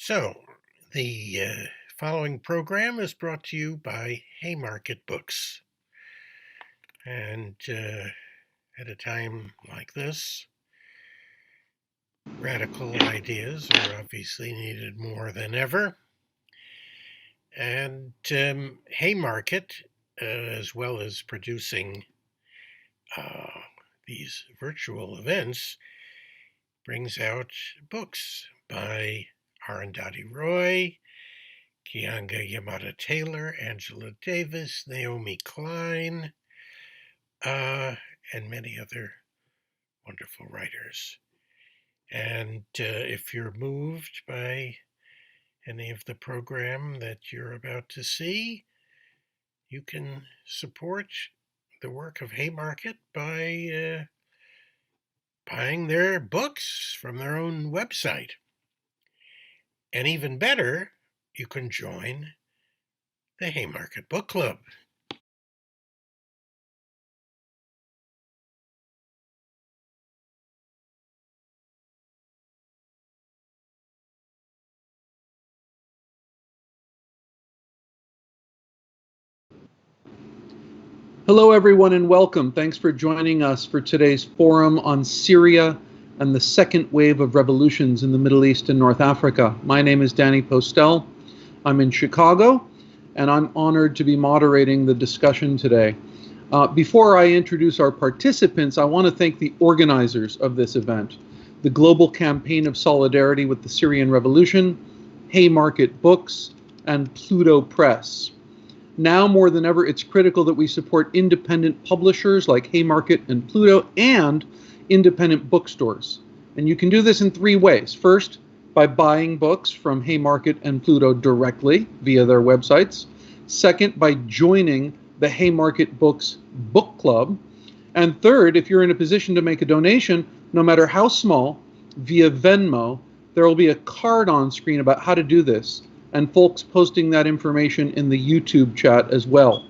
So, the following program is brought to you by Haymarket Books. And at a time like this, radical ideas are obviously needed more than ever. And Haymarket, as well as producing these virtual events, brings out books by Arundhati Roy, Kianga Yamada Taylor, Angela Davis, Naomi Klein, and many other wonderful writers. And if you're moved by any of the program that you're about to see, you can support the work of Haymarket by buying their books from their own website. And even better, you can join the Haymarket Book Club. Hello, everyone, and welcome. Thanks for joining us for today's forum on Syria and the second wave of revolutions in the Middle East and North Africa. My name is Danny Postel. I'm in Chicago, and I'm honored to be moderating the discussion today. Before I introduce our participants, I want to thank the organizers of this event, the Global Campaign of Solidarity with the Syrian Revolution, Haymarket Books, and Pluto Press. Now more than ever, it's critical that we support independent publishers like Haymarket and Pluto and independent bookstores. And you can do this in three ways. First, by buying books from Haymarket and Pluto directly via their websites. Second, by joining the Haymarket Books Book Club. And third, if you're in a position to make a donation, no matter how small, via Venmo, there will be a card on screen about how to do this, and folks posting that information in the YouTube chat as well.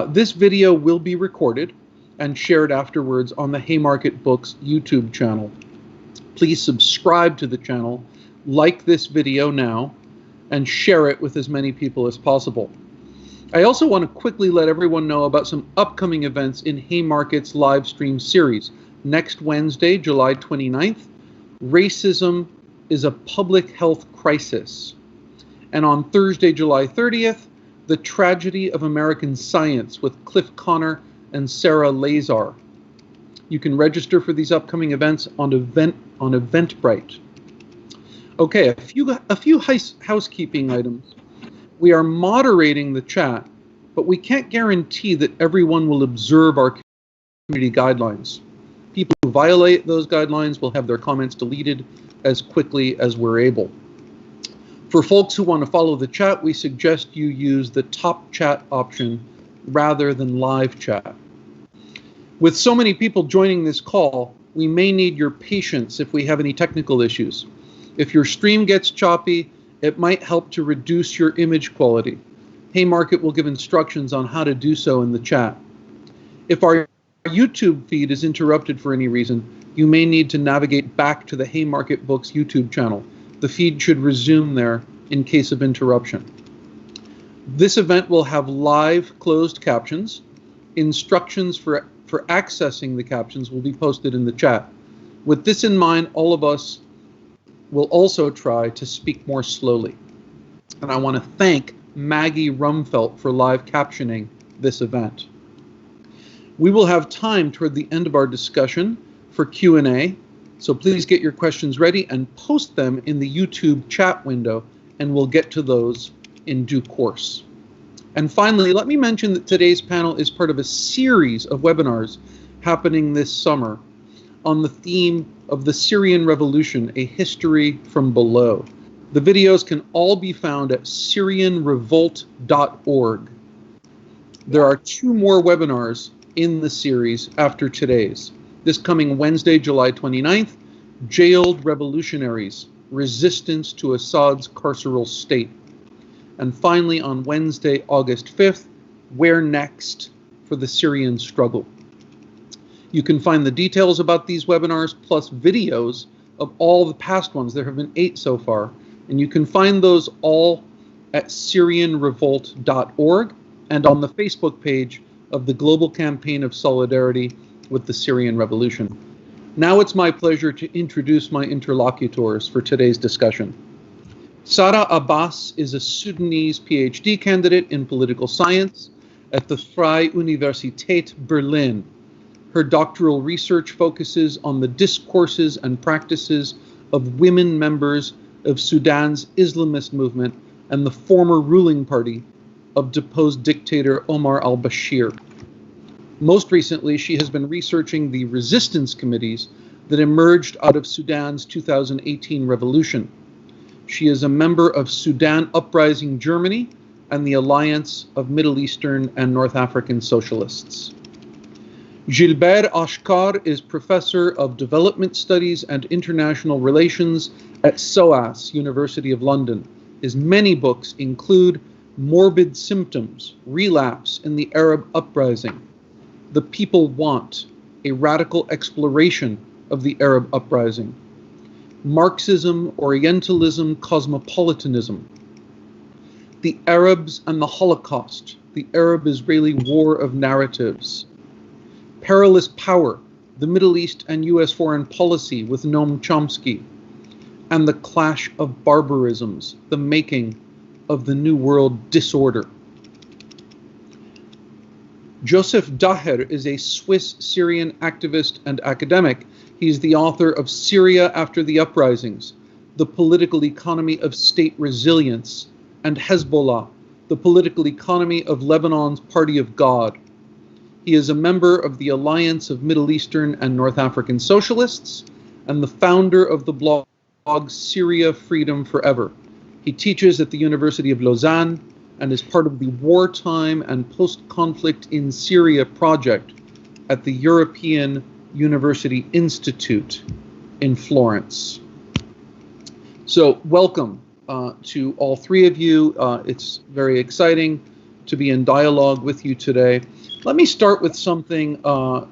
This video will be recorded and shared afterwards on the Haymarket Books YouTube channel. Please subscribe to the channel, like this video now, and share it with as many people as possible. I also want to quickly let everyone know about some upcoming events in Haymarket's live stream series. Next Wednesday, July 29th, Racism is a Public Health Crisis. And on Thursday, July 30th, The Tragedy of American Science with Cliff Connor and Sarah Lazar. You can register for these upcoming events on Eventbrite. Okay, a few housekeeping items. We are moderating the chat, but we can't guarantee that everyone will observe our community guidelines. People who violate those guidelines will have their comments deleted as quickly as we're able. For folks who want to follow the chat, we suggest you use the top chat option rather than live chat. With so many people joining this call, we may need your patience if we have any technical issues. If your stream gets choppy, it might help to reduce your image quality. Haymarket will give instructions on how to do so in the chat. If our YouTube feed is interrupted for any reason, you may need to navigate back to the Haymarket Books YouTube channel. The feed should resume there in case of interruption. This event will have live closed captions. Instructions for accessing the captions will be posted in the chat. With this in mind, all of us will also try to speak more slowly. And I want to thank Maggie Rumfelt for live captioning this event. We will have time toward the end of our discussion for Q&A. So please get your questions ready and post them in the YouTube chat window, and we'll get to those in due course. And finally, let me mention that today's panel is part of a series of webinars happening this summer on the theme of the Syrian Revolution, a history from below. The videos can all be found at SyrianRevolt.org. There are 2 more webinars in the series after today's. This coming Wednesday, July 29th, Jailed Revolutionaries, Resistance to Assad's Carceral State. And finally, on Wednesday, August 5th, Where Next for the Syrian Struggle. You can find the details about these webinars plus videos of all the past ones. There have been 8 so far And you can find those all at SyrianRevolt.org and on the Facebook page of the Global Campaign of Solidarity with the Syrian Revolution. Now it's my pleasure to introduce my interlocutors for today's discussion. Sara Abbas is a Sudanese PhD candidate in political science at the Freie Universität Berlin. Her doctoral research focuses on the discourses and practices of women members of Sudan's Islamist movement and the former ruling party of deposed dictator Omar al-Bashir. Most recently, she has been researching the resistance committees that emerged out of Sudan's 2018 revolution. She is a member of Sudan Uprising Germany and the Alliance of Middle Eastern and North African Socialists. Gilbert Ashkar is Professor of Development Studies and International Relations at SOAS, University of London. His many books include Morbid Symptoms, Relapse in the Arab Uprising, The People Want, a Radical Exploration of the Arab Uprising, Marxism, Orientalism, Cosmopolitanism, The Arabs and the Holocaust, the Arab-Israeli War of Narratives, Perilous Power, the Middle East and U.S. Foreign Policy with Noam Chomsky, and The Clash of Barbarisms, the Making of the New World Disorder. Joseph Daher is a Swiss Syrian activist and academic. He's the author of Syria After the Uprisings, The Political Economy of State Resilience, and Hezbollah, The Political Economy of Lebanon's Party of God. He is a member of the Alliance of Middle Eastern and North African Socialists and the founder of the blog Syria Freedom Forever. He teaches at the University of Lausanne and is part of the Wartime and Post-Conflict in Syria project at the European University Institute in Florence. So welcome to all three of you. It's very exciting to be in dialogue with you today. Let me start with something,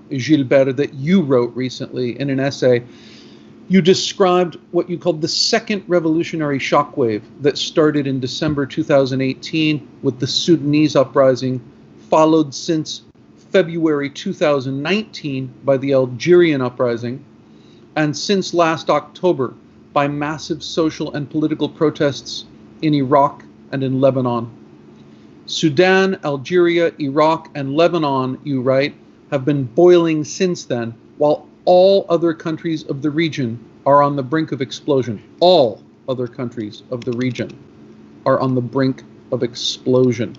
Gilbert, that you wrote recently in an essay. You described what you called the second revolutionary shockwave that started in December 2018 with the Sudanese uprising, followed since February 2019 by the Algerian uprising, and since last October by massive social and political protests in Iraq and in Lebanon. Sudan, Algeria, Iraq, and Lebanon, you write, have been boiling since then, while all other countries of the region are on the brink of explosion. All other countries of the region are on the brink of explosion.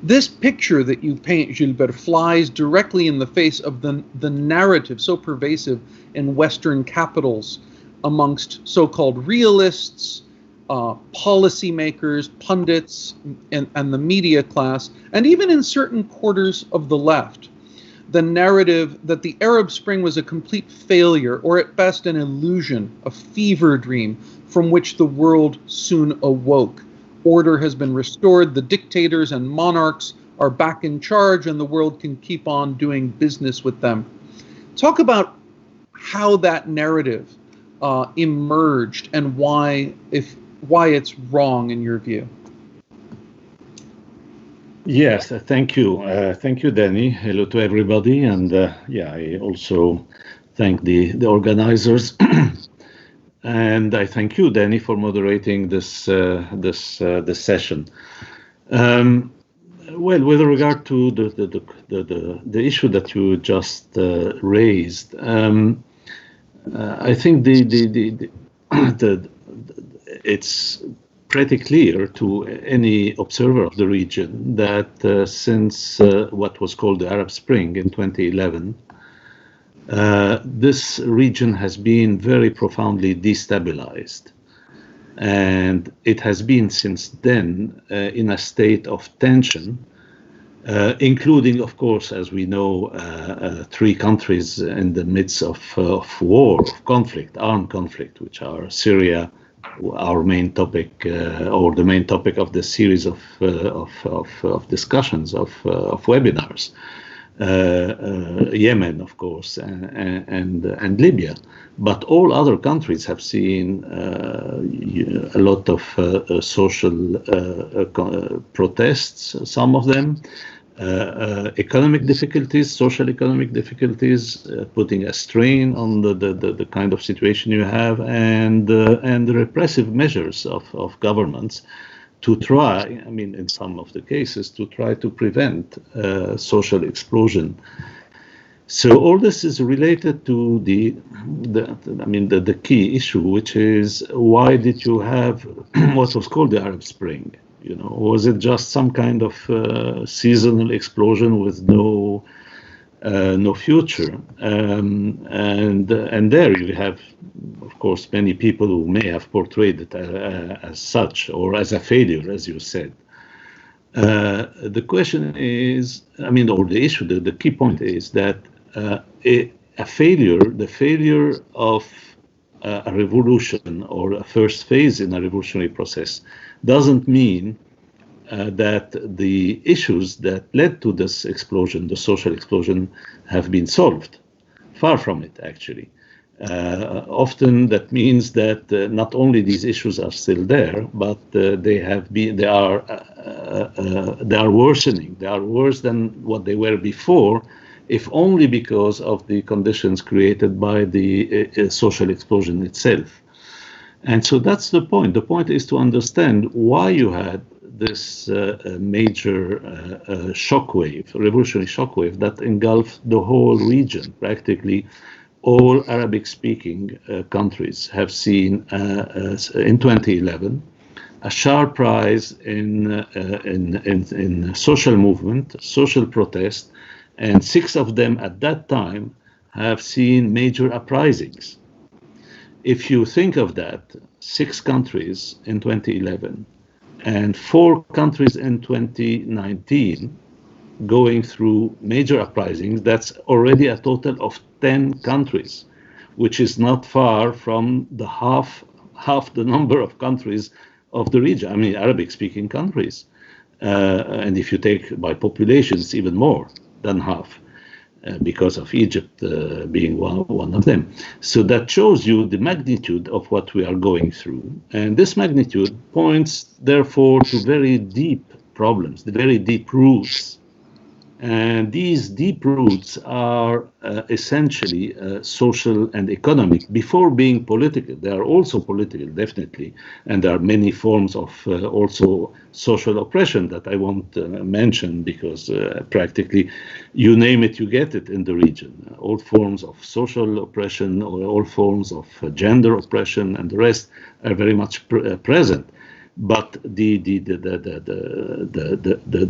This picture that you paint, Gilbert, flies directly in the face of the narrative so pervasive in Western capitals amongst so-called realists, policymakers, pundits, and the media class, and even in certain quarters of the left. The narrative that the Arab Spring was a complete failure, or at best an illusion, a fever dream from which the world soon awoke. Order has been restored, the dictators and monarchs are back in charge, and the world can keep on doing business with them. Talk about how that narrative emerged and why it's wrong in your view. Yes, thank you. Thank you, Danny. Hello to everybody. And I also thank the organizers. And I thank you, Danny, for moderating this session. Well, with regard to the issue that you just raised, I think it's pretty clear to any observer of the region that since what was called the Arab Spring in 2011, this region has been very profoundly destabilized. And it has been since then in a state of tension, including, of course, as we know, three countries in the midst of war, of conflict, armed conflict, which are Syria, our main topic, or the main topic of the series of discussions, of webinars, Yemen, of course, and Libya. But all other countries have seen a lot of social protests, some of them, economic difficulties, social economic difficulties, putting a strain on the kind of situation you have, and the repressive measures of governments to try, I mean, in some of the cases, to try to prevent social explosion. So all this is related to the key issue, which is why did you have what was called the Arab Spring? You know, was it just some kind of seasonal explosion with no future? And there you have, of course, many people who may have portrayed it as such, or as a failure, as you said. The question is, I mean, or the issue, the key point is that a failure, the failure of a revolution or a first phase in a revolutionary process doesn't mean that the issues that led to this explosion, the social explosion, have been solved. Far from it, actually. Often that means that not only these issues are still there, but they are worsening. They are worse than what they were before, if only because of the conditions created by the social explosion itself. And so that's the point. The point is to understand why you had this major shockwave, revolutionary shockwave that engulfed the whole region. Practically all Arabic-speaking countries have seen in 2011 a sharp rise in social movement, social protest, and 6 of them at that time have seen major uprisings. If you think of that, 6 countries in 2011 and 4 countries in 2019 going through major uprisings, that's already a total of 10 countries, which is not far from the half the number of countries of the region. I mean, Arabic-speaking countries. And if you take by population, it's even more than half, because of Egypt being one of them. So that shows you the magnitude of what we are going through. And this magnitude points, therefore, to very deep problems, the very deep roots. And these deep roots are essentially social and economic before being political. They are also political, definitely. And there are many forms of also social oppression that I won't mention, because practically you name it, you get it in the region. All forms of social oppression, or all forms of gender oppression and the rest are very much present. But the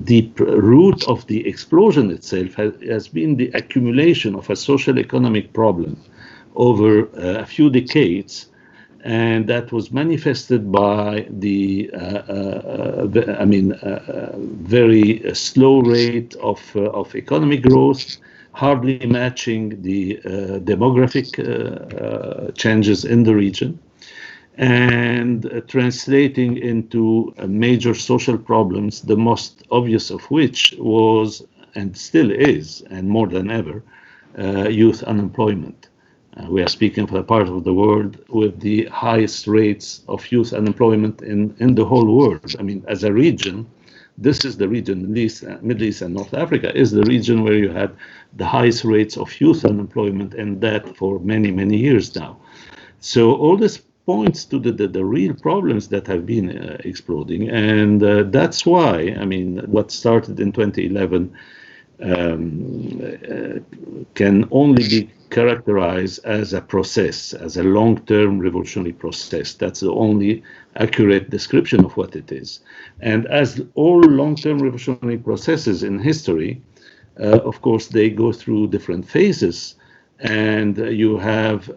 deep root of the explosion itself has been the accumulation of a social economic problem over a few decades, and that was manifested by the very slow rate of economic growth, hardly matching the demographic changes in the region, and translating into major social problems, the most obvious of which was, and still is, and more than ever, youth unemployment. We are speaking of a part of the world with the highest rates of youth unemployment in the whole world. I mean, as a region, this is the region, Middle East and North Africa, is the region where you had the highest rates of youth unemployment, and that for many, many years now. So all this points to the real problems that have been exploding, and that's why, I mean, what started in 2011 can only be characterized as a process, as a long-term revolutionary process. That's the only accurate description of what it is. And as all long-term revolutionary processes in history, of course, they go through different phases. And you have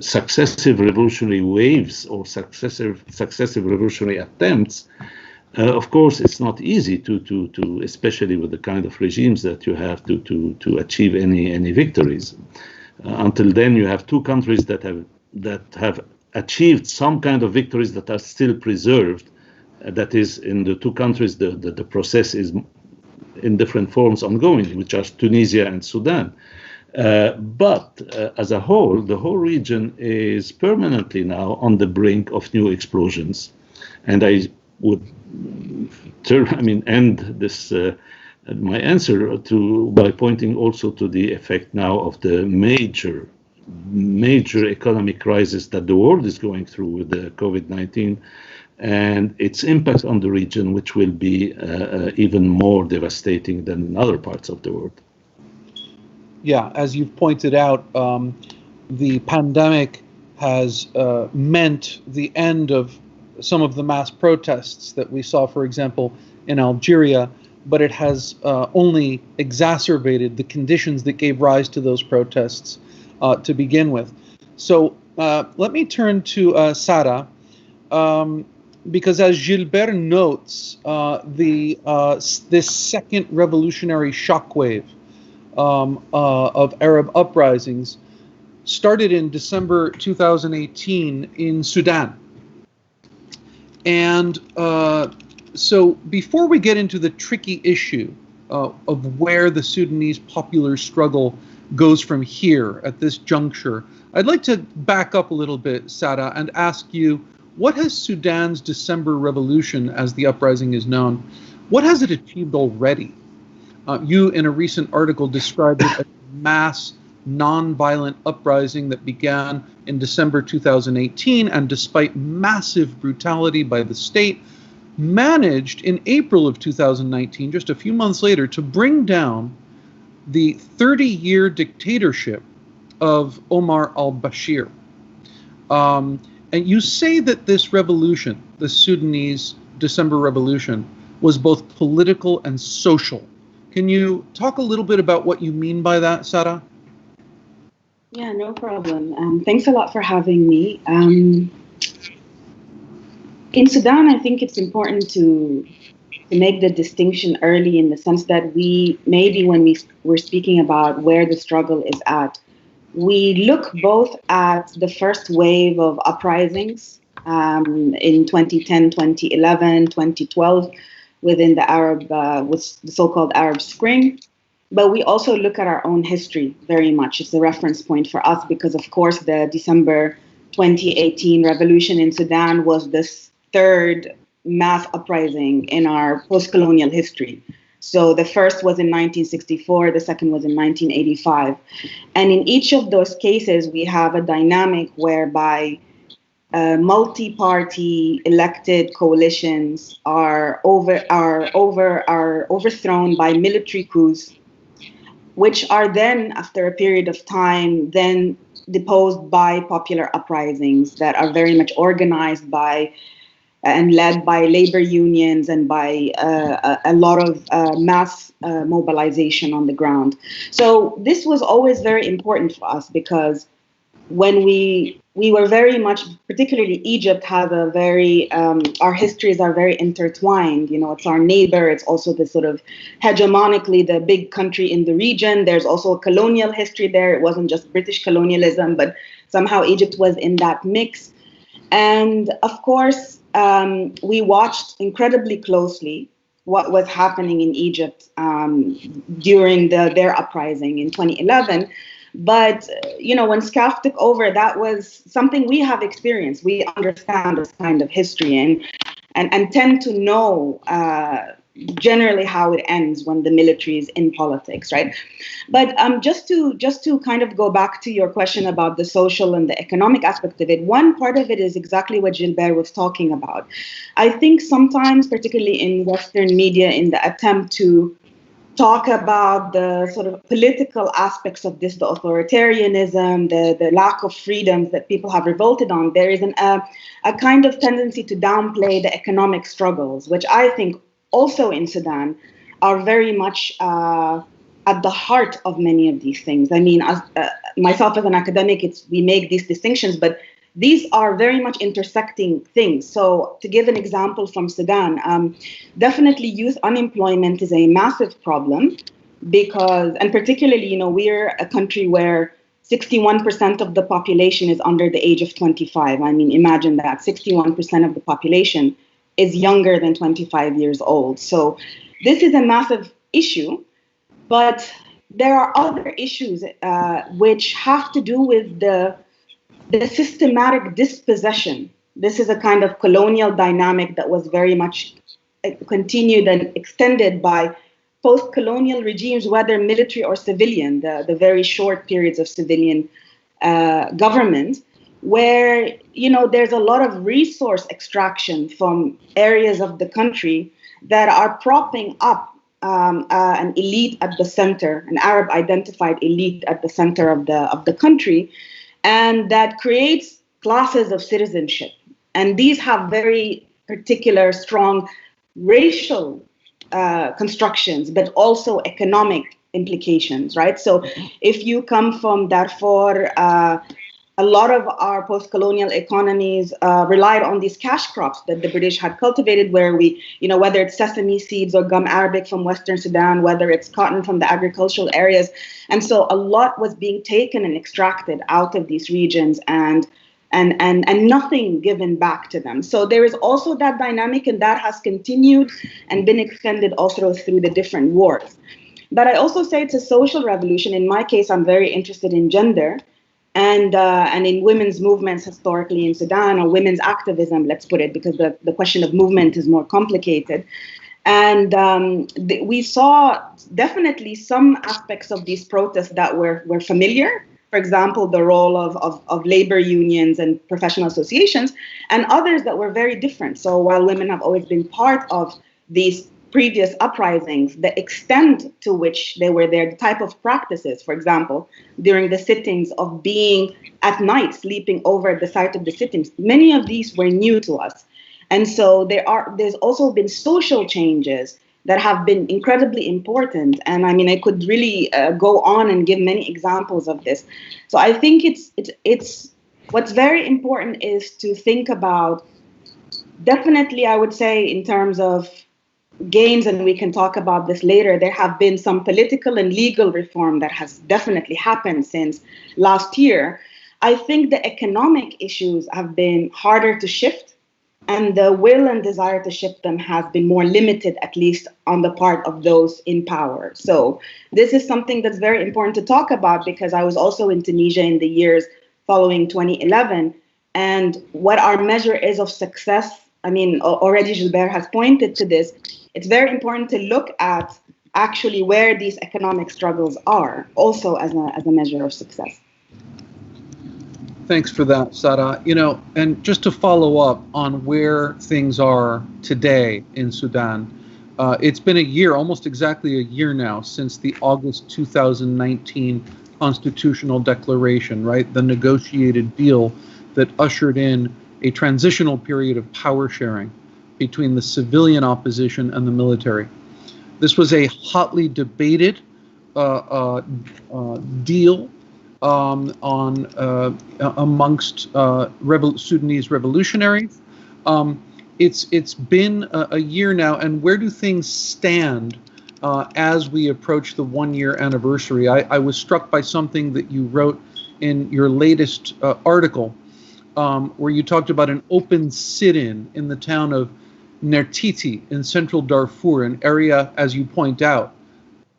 successive revolutionary waves or successive revolutionary attempts. Of course, it's not easy to especially with the kind of regimes that you have to achieve any victories. Until then, you have 2 countries that have achieved some kind of victories that are still preserved. That is, in the 2 countries, the process is in different forms ongoing, which are Tunisia and Sudan. But as a whole, the whole region is permanently now on the brink of new explosions. And I would end this my answer by pointing also to the effect now of the major economic crisis that the world is going through with the COVID-19 and its impact on the region, which will be even more devastating than in other parts of the world. Yeah, as you've pointed out, the pandemic has meant the end of some of the mass protests that we saw, for example, in Algeria, but it has only exacerbated the conditions that gave rise to those protests to begin with. So let me turn to Sara, because as Gilbert notes, this second revolutionary shockwave of Arab uprisings started in December 2018 in Sudan. And so before we get into the tricky issue of where the Sudanese popular struggle goes from here at this juncture, I'd like to back up a little bit, Sara, and ask you, what has Sudan's December revolution, as the uprising is known, what has it achieved already? You, in a recent article, described it as a mass, non-violent uprising that began in December 2018, and despite massive brutality by the state, managed in April of 2019, just a few months later, to bring down the 30-year dictatorship of Omar al-Bashir. And you say that this revolution, the Sudanese December revolution, was both political and social. Can you talk a little bit about what you mean by that, Sara? Yeah, no problem. Thanks a lot for having me. In Sudan, I think it's important to make the distinction early, in the sense that when we're speaking about where the struggle is at, we look both at the first wave of uprisings in 2010, 2011, 2012, within the with the so-called Arab Spring. But we also look at our own history very much. It's a reference point for us because, of course, the December 2018 revolution in Sudan was this third mass uprising in our post-colonial history. So the first was in 1964, the second was in 1985. And in each of those cases, we have a dynamic whereby multi-party elected coalitions are overthrown by military coups, which are then, after a period of time, then deposed by popular uprisings that are very much organized by and led by labor unions and by a lot of mass mobilization on the ground. So this was always very important for us, because when we were very much, particularly Egypt, has a very, our histories are very intertwined. You know, it's our neighbor. It's also the sort of hegemonically the big country in the region. There's also a colonial history there. It wasn't just British colonialism, but somehow Egypt was in that mix. And of course, we watched incredibly closely what was happening in Egypt during their uprising in 2011. But, you know, when SCAF took over, that was something we have experienced. We understand this kind of history and tend to know generally how it ends when the military is in politics, right? But just to kind of go back to your question about the social and the economic aspect of it, one part of it is exactly what Gilbert was talking about. I think sometimes, particularly in Western media, in the attempt to talk about the sort of political aspects of this, the authoritarianism, the lack of freedoms that people have revolted on, there is a kind of tendency to downplay the economic struggles, which I think also in Sudan are very much at the heart of many of these things. I mean, as myself as an academic, we make these distinctions, but these are very much intersecting things. So to give an example from Sudan, definitely youth unemployment is a massive problem because, and particularly, you know, we're a country where 61% of the population is under the age of 25. I mean, imagine that, 61% of the population is younger than 25 years old. So this is a massive issue, but there are other issues which have to do with the systematic dispossession. This is a kind of colonial dynamic that was very much continued and extended by post-colonial regimes, whether military or civilian, the very short periods of civilian government, where there's a lot of resource extraction from areas of the country that are propping up an elite at the center, an Arab-identified elite at the center of the country, and that creates classes of citizenship. And these have very particular, strong racial constructions, but also economic implications, right? So if you come from Darfur, a lot of our post-colonial economies relied on these cash crops that the British had cultivated, where we, whether it's sesame seeds or gum arabic from Western Sudan, whether it's cotton from the agricultural areas. And so a lot was being taken and extracted out of these regions and nothing given back to them. So there is also that dynamic, and that has continued and been extended also through the different wars. But I also say it's a social revolution. In my case, I'm very interested in gender and in women's movements historically in Sudan, or women's activism, let's put it, because the question of movement is more complicated. And we saw definitely some aspects of these protests that were familiar. For example, the role of labor unions and professional associations, and others that were very different. So while women have always been part of these previous uprisings, the extent to which they were there, the type of practices, for example, during the sittings of being at night, sleeping over at the site of the sittings, many of these were new to us. And so there's also been social changes that have been incredibly important. And I mean, I could really go on and give many examples of this. So I think it's what's very important is to think about, definitely, I would say, in terms of gains, and we can talk about this later, there have been some political and legal reform that has definitely happened since last year. I think the economic issues have been harder to shift, and the will and desire to shift them has been more limited, at least on the part of those in power. So this is something that's very important to talk about, because I was also in Tunisia in the years following 2011, and what our measure is of success, I mean, already Gilbert has pointed to this. It's very important to look at actually where these economic struggles are, also as a measure of success. Thanks for that, Sara. And just to follow up on where things are today in Sudan, it's been a year, almost exactly a year now, since the August 2019 constitutional declaration, right? The negotiated deal that ushered in a transitional period of power sharing between the civilian opposition and the military. This was a hotly debated deal amongst Sudanese revolutionaries. It's been a year now, and where do things stand as we approach the one-year anniversary? I was struck by something that you wrote in your latest article, where you talked about an open sit-in in the town of Nertiti in central Darfur, an area, as you point out,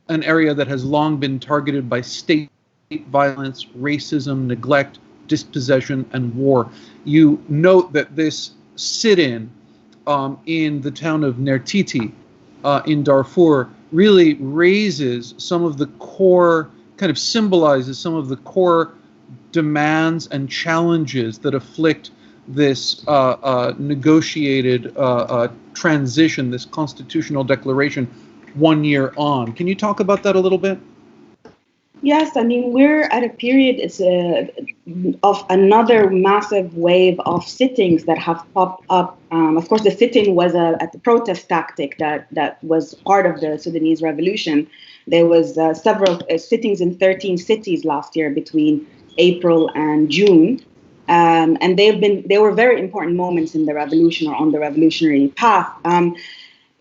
an area that has long been targeted by state violence, racism, neglect, dispossession, and war. You note that this sit-in in the town of Nertiti in Darfur really raises some of the core, kind of symbolizes some of the core demands and challenges that afflict this negotiated transition, this constitutional declaration 1 year on. Can you talk about that a little bit? Yes, I mean, we're at a period of another massive wave of sittings that have popped up. Of course, the sitting was a protest tactic that was part of the Sudanese revolution. There was several sittings in 13 cities last year between April and June. And they were very important moments in the revolution, or on the revolutionary path.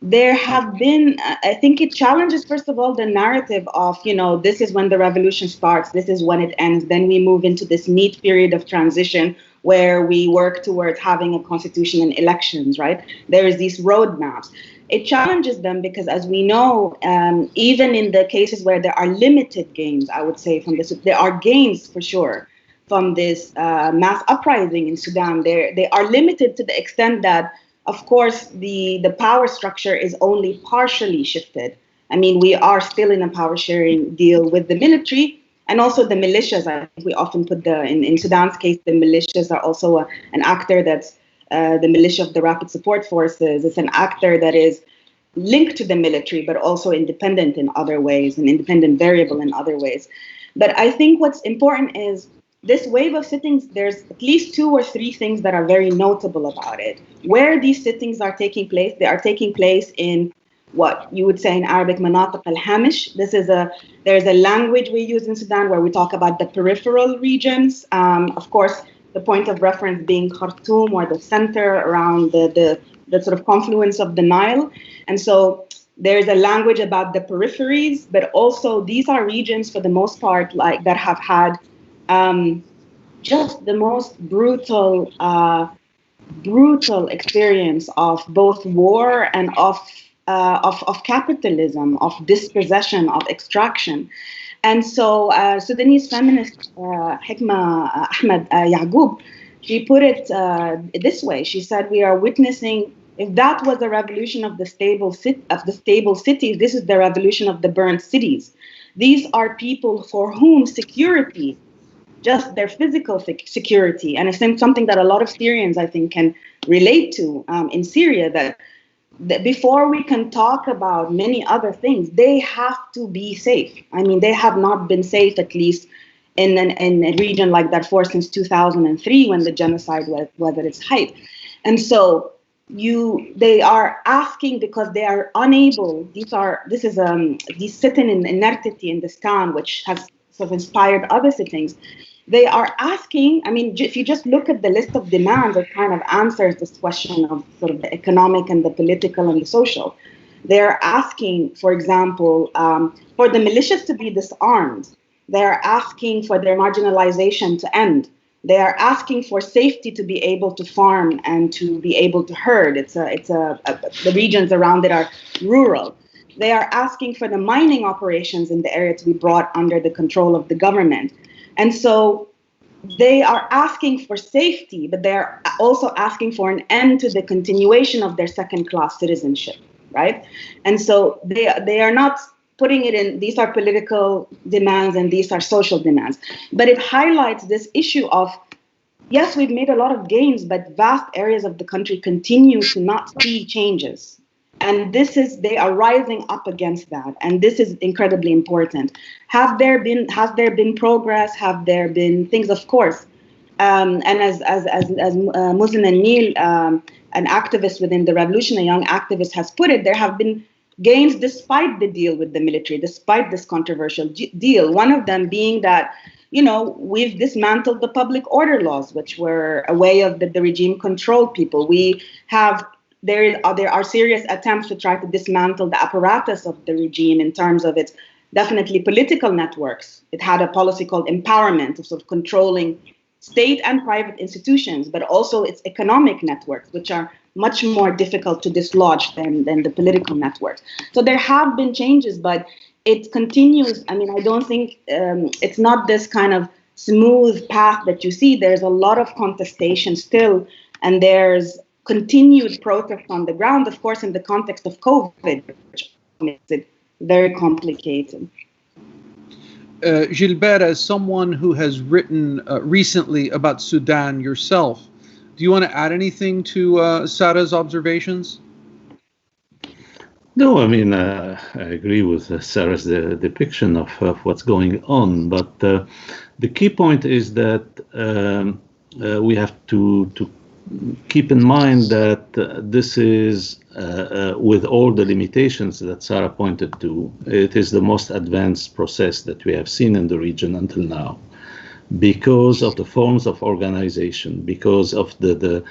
There have been, I think it challenges, first of all, the narrative of, this is when the revolution starts, this is when it ends. Then we move into this neat period of transition where we work towards having a constitution and elections, right? There is these roadmaps. it challenges them because, as we know, even in the cases where there are limited gains, I would say, from this, there are gains for sure from this mass uprising in Sudan. They are limited to the extent that, of course, the power structure is only partially shifted. I mean, we are still in a power sharing deal with the military and also the militias. I think we often put in Sudan's case, the militias are also an actor that's the militia of the Rapid Support Forces. It's an actor that is linked to the military, but also independent in other ways, an independent variable in other ways. But I think what's important is this wave of sittings, there's at least 2 or 3 things that are very notable about it. Where these sittings are taking place, they are taking place in what you would say in Arabic, manatiq al-hamish. There's a language we use in Sudan where we talk about the peripheral regions. Of course, the point of reference being Khartoum, or the center around the sort of confluence of the Nile. And so there's a language about the peripheries, but also these are regions for the most part like that have had just the most brutal experience of both war and of capitalism, of dispossession, of extraction. And so Sudanese feminist Hikma Ahmed Yaqub, she put it this way. She said, we are witnessing, if that was the revolution of the stable cities, this is the revolution of the burned cities. These are people for whom security, just their physical security, and it's something that a lot of Syrians, I think, can relate to in Syria, that before we can talk about many other things, they have to be safe. I mean, they have not been safe, at least in a region like Darfur, since 2003, when the genocide was at its height. And so they are asking because they are unable. These sitting in inertity in this town, which has sort of inspired other sittings. They are asking, I mean, if you just look at the list of demands, it kind of answers this question of sort of the economic and the political and the social. They're asking, for example, for the militias to be disarmed. They're asking for their marginalization to end. They are asking for safety to be able to farm and to be able to herd. The regions around it are rural. They are asking for the mining operations in the area to be brought under the control of the government. And so they are asking for safety, but they're also asking for an end to the continuation of their second-class citizenship, right? And so they are not putting it in, these are political demands and these are social demands. But it highlights this issue of, yes, we've made a lot of gains, but vast areas of the country continue to not see changes. And they are rising up against that. And this is incredibly important. Has there been progress? Have there been things? Of course. And as Muslin and Neil, an activist within the revolution, a young activist, has put it, there have been gains despite the deal with the military, despite this controversial deal. One of them being that, we've dismantled the public order laws, which were a way of the regime controlled people. There are serious attempts to try to dismantle the apparatus of the regime in terms of its definitely political networks. It had a policy called empowerment, of sort of controlling state and private institutions, but also its economic networks, which are much more difficult to dislodge than the political networks. So there have been changes, but it continues. I mean, I don't think it's not this kind of smooth path that you see. There's a lot of contestation still, and there's continued protest on the ground, of course, in the context of COVID, which makes it very complicated. Gilbert, as someone who has written recently about Sudan yourself, do you want to add anything to Sarah's observations? No, I mean, I agree with Sarah's depiction of what's going on, but the key point is that we have to keep in mind that this is, with all the limitations that Sarah pointed to, it is the most advanced process that we have seen in the region until now, because of the forms of organization, because of the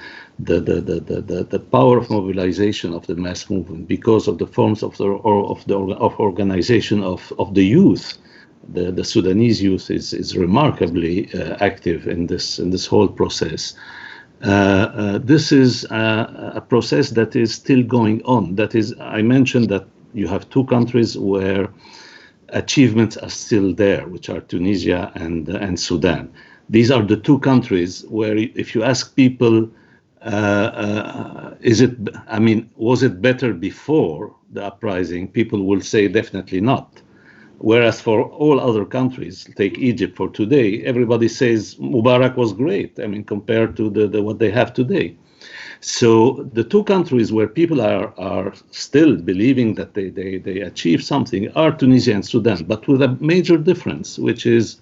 power of mobilization of the mass movement, because of the forms of organization of the youth. The Sudanese youth is remarkably active in this whole process. This is a process that is still going on. That is, I mentioned that you have two countries where achievements are still there, which are Tunisia and Sudan. These are the two countries where, if you ask people, was it better before the uprising? People will say definitely not. Whereas for all other countries, take Egypt for today, everybody says Mubarak was great. Compared to what they have today. So the two countries where people are still believing that they achieved something are Tunisia and Sudan, but with a major difference, which is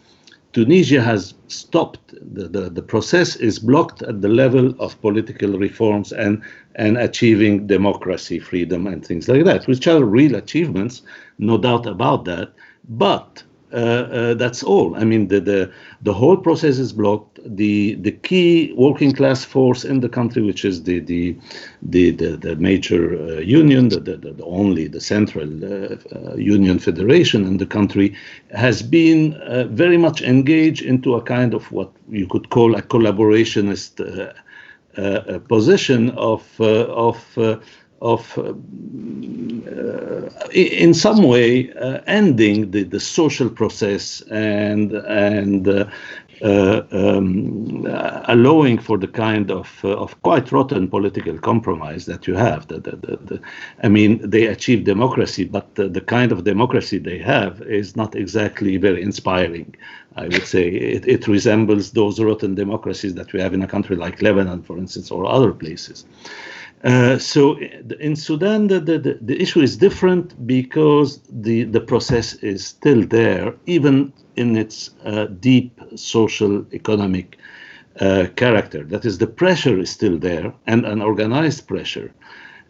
Tunisia has stopped. The process is blocked at the level of political reforms and achieving democracy, freedom, and things like that, which are real achievements, no doubt about that. But that's all. The whole process is blocked. The key working class force in the country, which is the major union, the central union federation in the country, has been very much engaged into a kind of what you could call a collaborationist position in some way ending the social process and allowing for the kind of quite rotten political compromise that you have. They achieve democracy, but the kind of democracy they have is not exactly very inspiring. I would say it resembles those rotten democracies that we have in a country like Lebanon, for instance, or other places. So in Sudan, the issue is different because the process is still there, even in its deep social economic character. That is, the pressure is still there, and an organized pressure.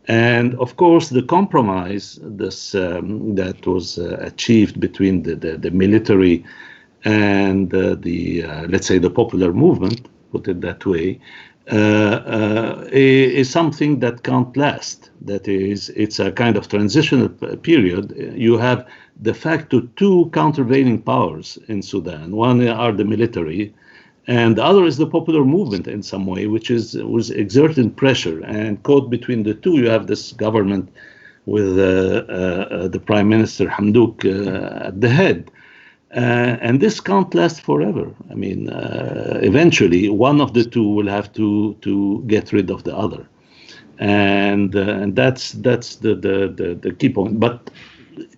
And of course, the compromise that was achieved between the military and let's say the popular movement, put it that way, is something that can't last. That is, it's a kind of transitional period. You have de facto two countervailing powers in Sudan. One are the military, and the other is the popular movement in some way, which was exerting pressure. And caught between the two, you have this government with the Prime Minister Hamdouk at the head. And this can't last forever. Eventually, one of the two will have to get rid of the other, and that's the key point. But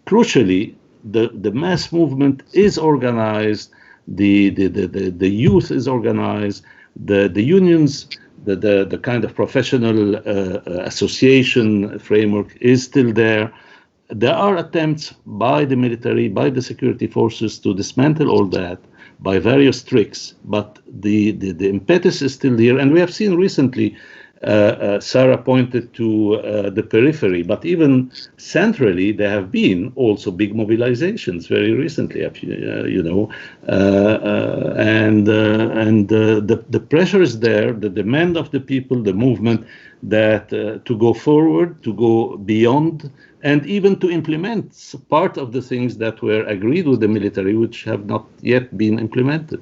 crucially, the mass movement is organized. The youth is organized. The unions, the kind of professional association framework is still there. There are attempts by the military, by the security forces to dismantle all that by various tricks, but the impetus is still here. And we have seen recently, Sarah pointed to the periphery, but even centrally, there have been also big mobilizations very recently, the pressure is there, the demand of the people, the movement, that to go forward, to go beyond, and even to implement part of the things that were agreed with the military, which have not yet been implemented.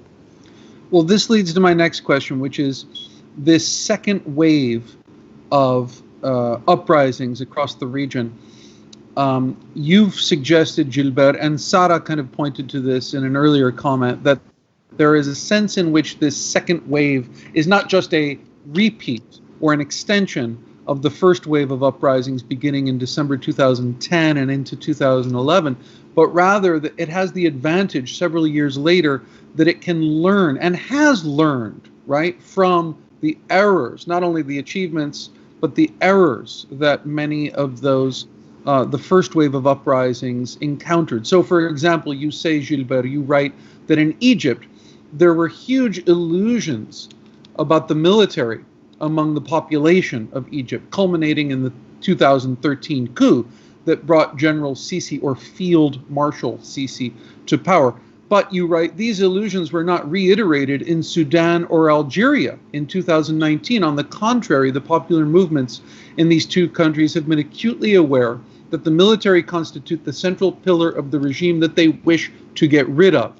Well, this leads to my next question, which is this second wave of uprisings across the region. You've suggested, Gilbert, and Sarah kind of pointed to this in an earlier comment, that there is a sense in which this second wave is not just a repeat or an extension of the first wave of uprisings beginning in December 2010 and into 2011, but rather that it has the advantage several years later that it can learn and has learned, right, from the errors, not only the achievements, but the errors that many of those, the first wave of uprisings encountered. So, for example, you say, Gilbert, you write that in Egypt, there were huge illusions about the military among the population of Egypt, culminating in the 2013 coup that brought General Sisi, or Field Marshal Sisi, to power. But you write, these illusions were not reiterated in Sudan or Algeria in 2019. On the contrary, the popular movements in these two countries have been acutely aware that the military constitute the central pillar of the regime that they wish to get rid of.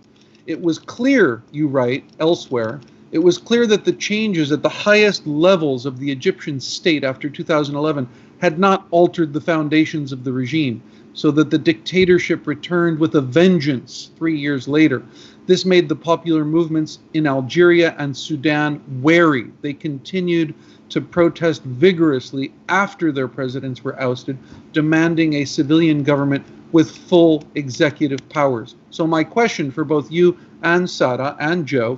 It was clear, you write elsewhere, it was clear that the changes at the highest levels of the Egyptian state after 2011 had not altered the foundations of the regime, so that the dictatorship returned with a vengeance 3 years later. This made the popular movements in Algeria and Sudan wary. They continued to protest vigorously after their presidents were ousted, demanding a civilian government with full executive powers. So my question for both you and Sara and Joe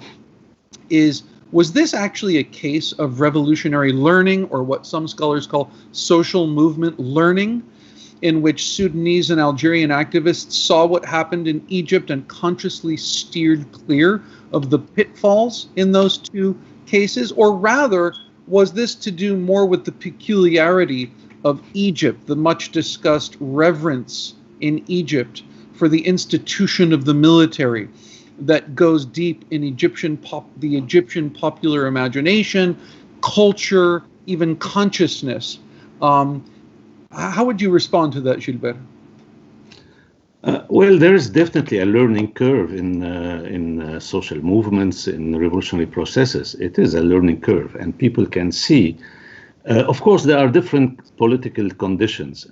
is, was this actually a case of revolutionary learning, or what some scholars call social movement learning, in which Sudanese and Algerian activists saw what happened in Egypt and consciously steered clear of the pitfalls in those two cases? Or rather, was this to do more with the peculiarity of Egypt, the much discussed reverence in Egypt for the institution of the military that goes deep in the Egyptian popular imagination, culture, even consciousness? How would you respond to that, Gilbert? Well, there is definitely a learning curve in social movements, in revolutionary processes. It is a learning curve, and people can see. Of course, there are different political conditions.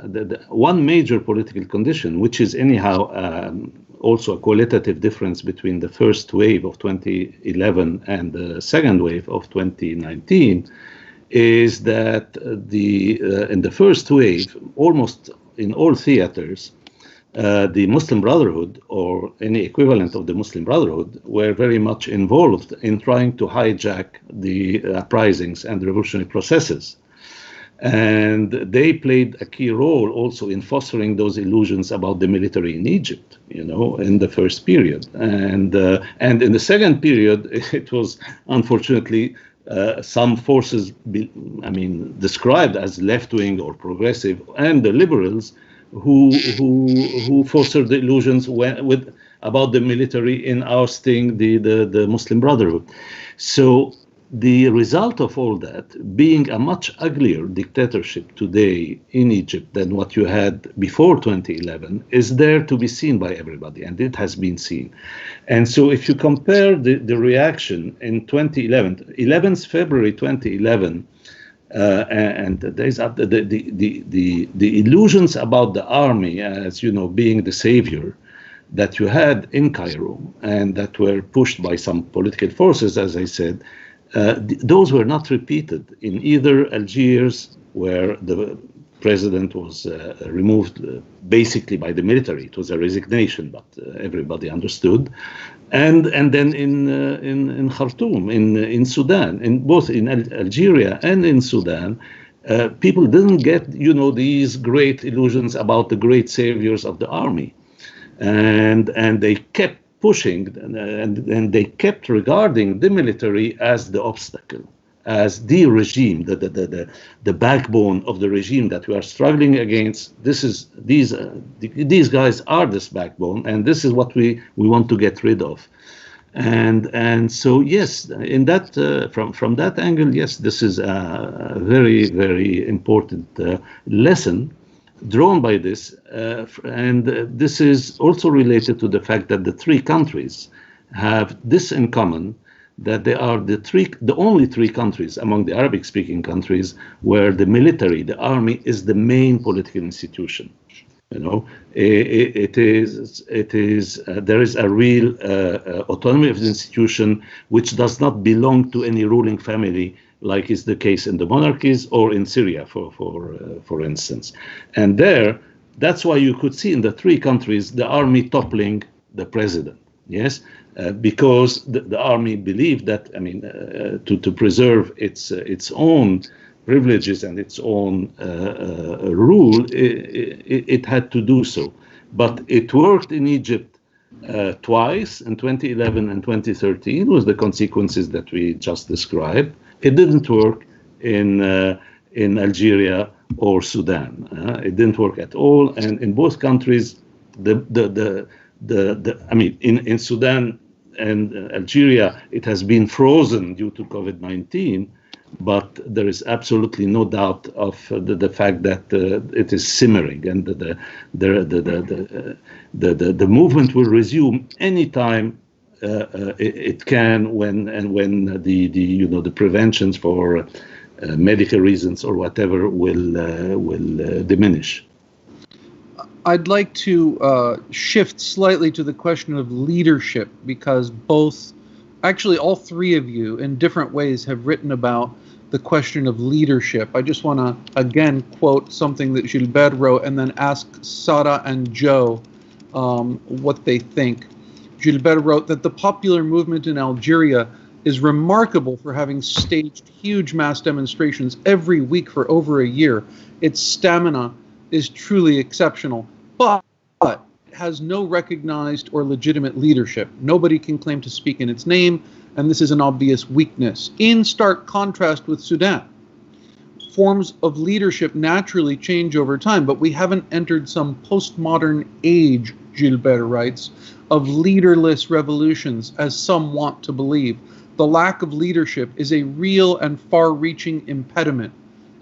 One major political condition, which is anyhow also a qualitative difference between the first wave of 2011 and the second wave of 2019, is that in the first wave, almost in all theaters, the Muslim Brotherhood, or any equivalent of the Muslim Brotherhood, were very much involved in trying to hijack the uprisings and revolutionary processes. And they played a key role also in fostering those illusions about the military in Egypt, in the first period. And in the second period, it was unfortunately some forces, described as left-wing or progressive, and the liberals who fostered the illusions about the military in ousting the Muslim Brotherhood. So the result of all that, being a much uglier dictatorship today in Egypt than what you had before 2011, is there to be seen by everybody, and it has been seen. And so if you compare the reaction in 2011, 11th February 2011, and there's the illusions about the army as, being the savior that you had in Cairo, and that were pushed by some political forces, as I said, those were not repeated in either Algiers, where the president was removed basically by the military. It was a resignation, but everybody understood. And then in Khartoum, in Sudan, both in Algeria and in Sudan, people didn't get, these great illusions about the great saviors of the army, and they kept pushing, and they kept regarding the military as the obstacle, as the regime, the backbone of the regime that we are struggling against. These guys are this backbone, and this is what we want to get rid of. And so yes, in that from that angle, yes, this is a very, very important lesson drawn by this, and this is also related to the fact that the three countries have this in common, that they are the only three countries among the Arabic-speaking countries where the military, the army, is the main political institution. It is there is a real autonomy of the institution, which does not belong to any ruling family, like is the case in the monarchies or in Syria, for instance. And that's why you could see in the three countries the army toppling the president. Yes, because the army believed that, to preserve its own privileges and its own rule, it had to do so. But it worked in Egypt twice, in 2011 and 2013, with the consequences that we just described. It didn't work in Algeria or Sudan. It didn't work at all, and in both countries, in Sudan and Algeria, it has been frozen due to COVID-19. But there is absolutely no doubt of the fact that it is simmering, and the movement will resume anytime it can when the preventions for medical reasons or whatever will diminish. I'd like to shift slightly to the question of leadership, because actually all three of you in different ways have written about the question of leadership. I just want to again quote something that Gilbert wrote and then ask Sara and Joe what they think. Gilbert wrote that the popular movement in Algeria is remarkable for having staged huge mass demonstrations every week for over a year. Its stamina is truly exceptional, but has no recognized or legitimate leadership. Nobody can claim to speak in its name, and this is an obvious weakness. In stark contrast with Sudan, forms of leadership naturally change over time, but we haven't entered some postmodern age, Gilbert writes, of leaderless revolutions, as some want to believe. The lack of leadership is a real and far-reaching impediment.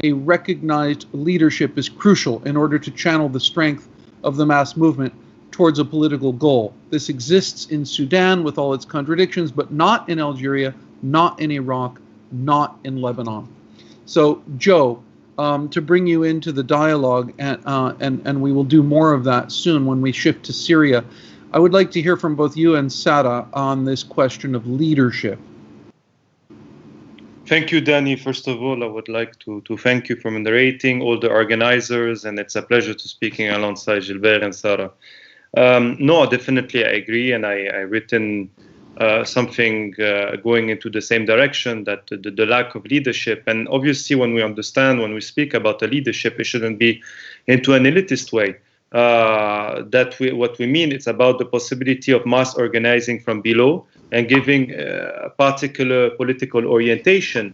A recognized leadership is crucial in order to channel the strength of the mass movement towards a political goal. This exists in Sudan with all its contradictions, but not in Algeria, not in Iraq, not in Lebanon. So, Joe, to bring you into the dialogue, and we will do more of that soon when we shift to Syria, I would like to hear from both you and Sara on this question of leadership. Thank you, Danny. First of all, I would like to thank you for moderating, all the organizers, and it's a pleasure to speaking alongside Gilbert and Sara. No, definitely I agree, and I written something going into the same direction, that the lack of leadership. And obviously when we speak about the leadership, it shouldn't be into an elitist way. What we mean, it's about the possibility of mass organizing from below and giving a particular political orientation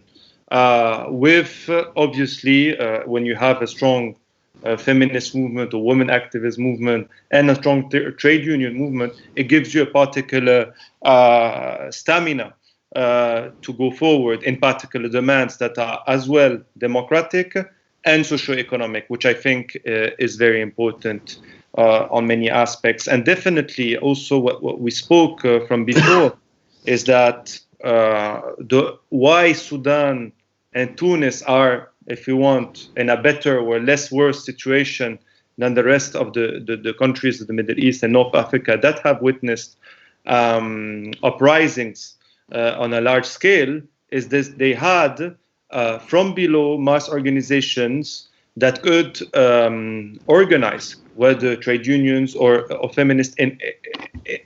with, obviously, when you have a strong feminist movement or women activist movement and a strong trade union movement, it gives you a particular stamina to go forward in particular demands that are as well democratic and socio-economic, which I think is very important on many aspects. And definitely also what we spoke from before is that why Sudan and Tunis are, if you want, in a better or less worse situation than the rest of the countries of the Middle East and North Africa that have witnessed uprisings on a large scale, is this: they had from below mass organizations that could organize, whether trade unions or feminists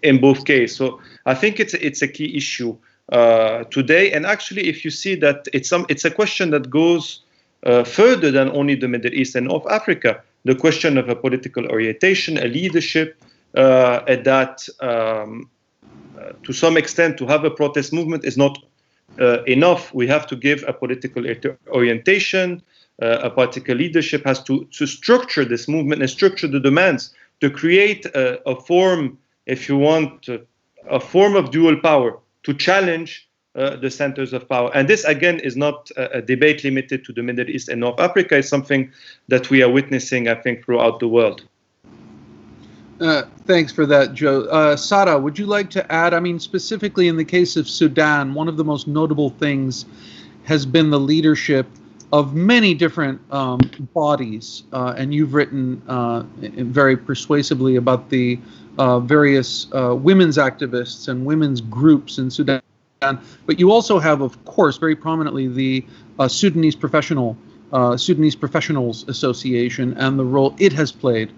in both cases. So I think it's a key issue today. And actually, if you see that it's a question that goes further than only the Middle East and North Africa, the question of a political orientation, a leadership, that to some extent to have a protest movement is not enough. We have to give a political orientation. A particular leadership has to structure this movement and structure the demands to create a form, if you want, a form of dual power to challenge the centers of power. And this, again, is not a debate limited to the Middle East and North Africa. It's something that we are witnessing, I think, throughout the world. Thanks for that, Joe. Sara, would you like to add? I mean, specifically in the case of Sudan, one of the most notable things has been the leadership of many different bodies, and you've written very persuasively about the various women's activists and women's groups in Sudan. But you also have, of course, very prominently the Sudanese Professionals Association and the role it has played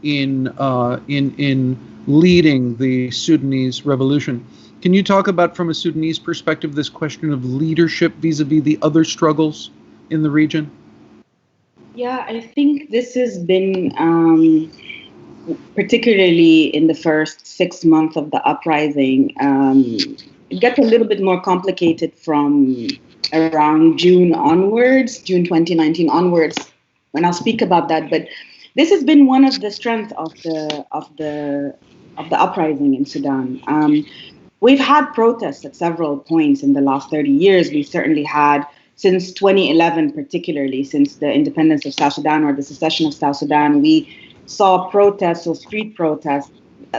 in leading the Sudanese revolution. Can you talk about, from a Sudanese perspective, this question of leadership vis-a-vis the other struggles in the region? Yeah, I think this has been, particularly in the first 6 months of the uprising, it gets a little bit more complicated from around June onwards, June 2019 onwards, when I'll speak about that. But this has been one of the strengths of the uprising in Sudan. We've had protests at several points in the last 30 years. We certainly had, since 2011, particularly since the independence of South Sudan or the secession of South Sudan, we saw protests or street protests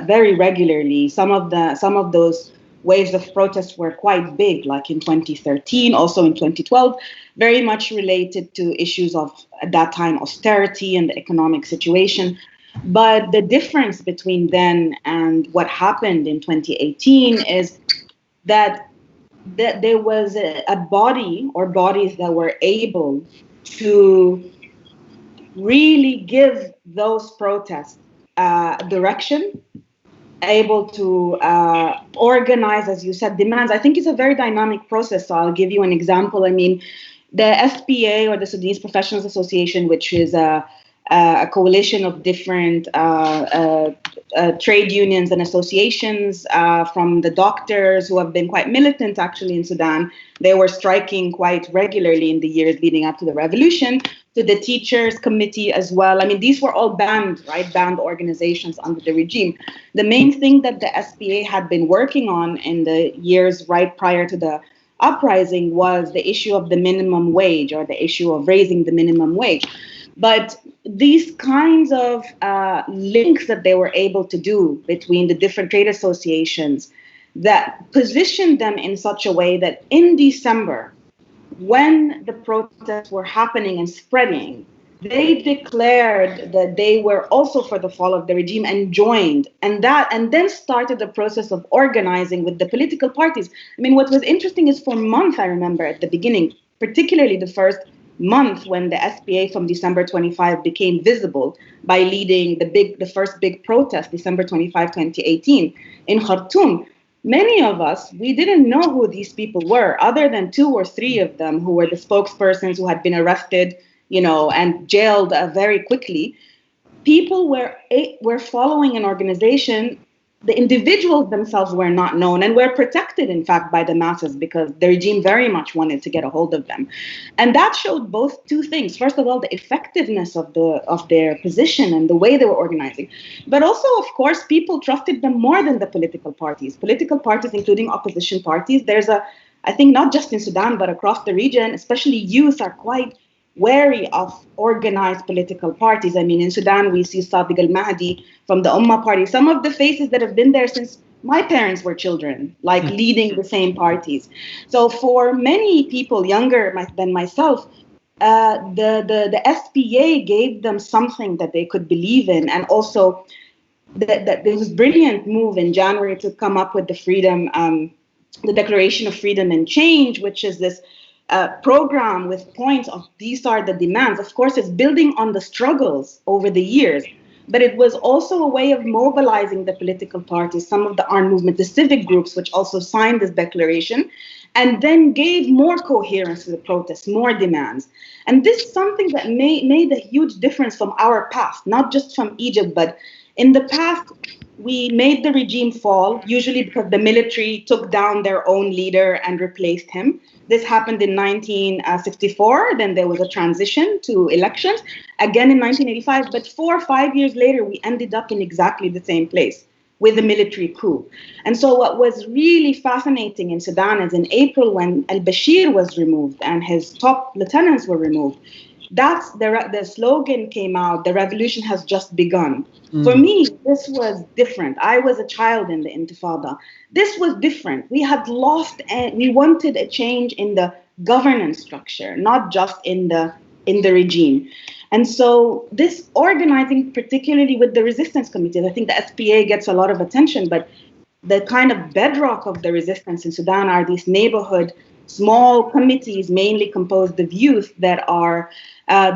very regularly. Some of those waves of protests were quite big, like in 2013, also in 2012, very much related to issues of, at that time, austerity and the economic situation. But the difference between then and what happened in 2018 is that there was a body or bodies that were able to really give those protests direction, able to organize, as you said, demands. I think it's a very dynamic process. So I'll give you an example. I mean, the SPA, or the Sudanese Professionals Association, which is a coalition of different trade unions and associations, from the doctors who have been quite militant actually in Sudan. They were striking quite regularly in the years leading up to the revolution, to the teachers committee as well. I mean, these were all banned, right? Banned organizations under the regime. The main thing that the SPA had been working on in the years right prior to the uprising was the issue of the minimum wage, or the issue of raising the minimum wage. But these kinds of links that they were able to do between the different trade associations that positioned them in such a way that in December, when the protests were happening and spreading, they declared that they were also for the fall of the regime and joined, and then started the process of organizing with the political parties. I mean, what was interesting is for months, I remember at the beginning, particularly the first month when the SPA from December 25 became visible by leading the first big protest, December 25, 2018, in Khartoum. Many of us, we didn't know who these people were, other than 2 or 3 of them who were the spokespersons who had been arrested, and jailed very quickly. People were following an organization. The individuals themselves were not known and were protected, in fact, by the masses, because the regime very much wanted to get a hold of them. And that showed both 2 things. First of all, the effectiveness of their position and the way they were organizing. But also, of course, people trusted them more than the political parties. Political parties, including opposition parties, I think not just in Sudan, but across the region, especially youth, are quite wary of organized political parties. I mean, in Sudan, we see Sadiq al-Mahdi from the Ummah party, some of the faces that have been there since my parents were children, like leading the same parties. So for many people younger than myself, the SPA gave them something that they could believe in, and also that there was a brilliant move in January to come up with the Declaration of Freedom and Change, which is this program with points of these are the demands. Of course, it's building on the struggles over the years, but it was also a way of mobilizing the political parties, some of the armed movement, the civic groups, which also signed this declaration, and then gave more coherence to the protests, more demands. And this is something that made a huge difference from our past, not just from Egypt, but in the past, we made the regime fall, usually because the military took down their own leader and replaced him. This happened in 1964. Then there was a transition to elections, again in 1985. But 4 or 5 years later, we ended up in exactly the same place with a military coup. And so what was really fascinating in Sudan is in April, when al-Bashir was removed and his top lieutenants were removed, that's the slogan came out, the revolution has just begun. For me, this was different. I was a child in the Intifada. This was different. We had lost, and we wanted a change in the governance structure, not just in the regime. And so this organizing, particularly with the resistance committees, I think the SPA gets a lot of attention, but the kind of bedrock of the resistance in Sudan are these neighborhood small committees, mainly composed of youth, that are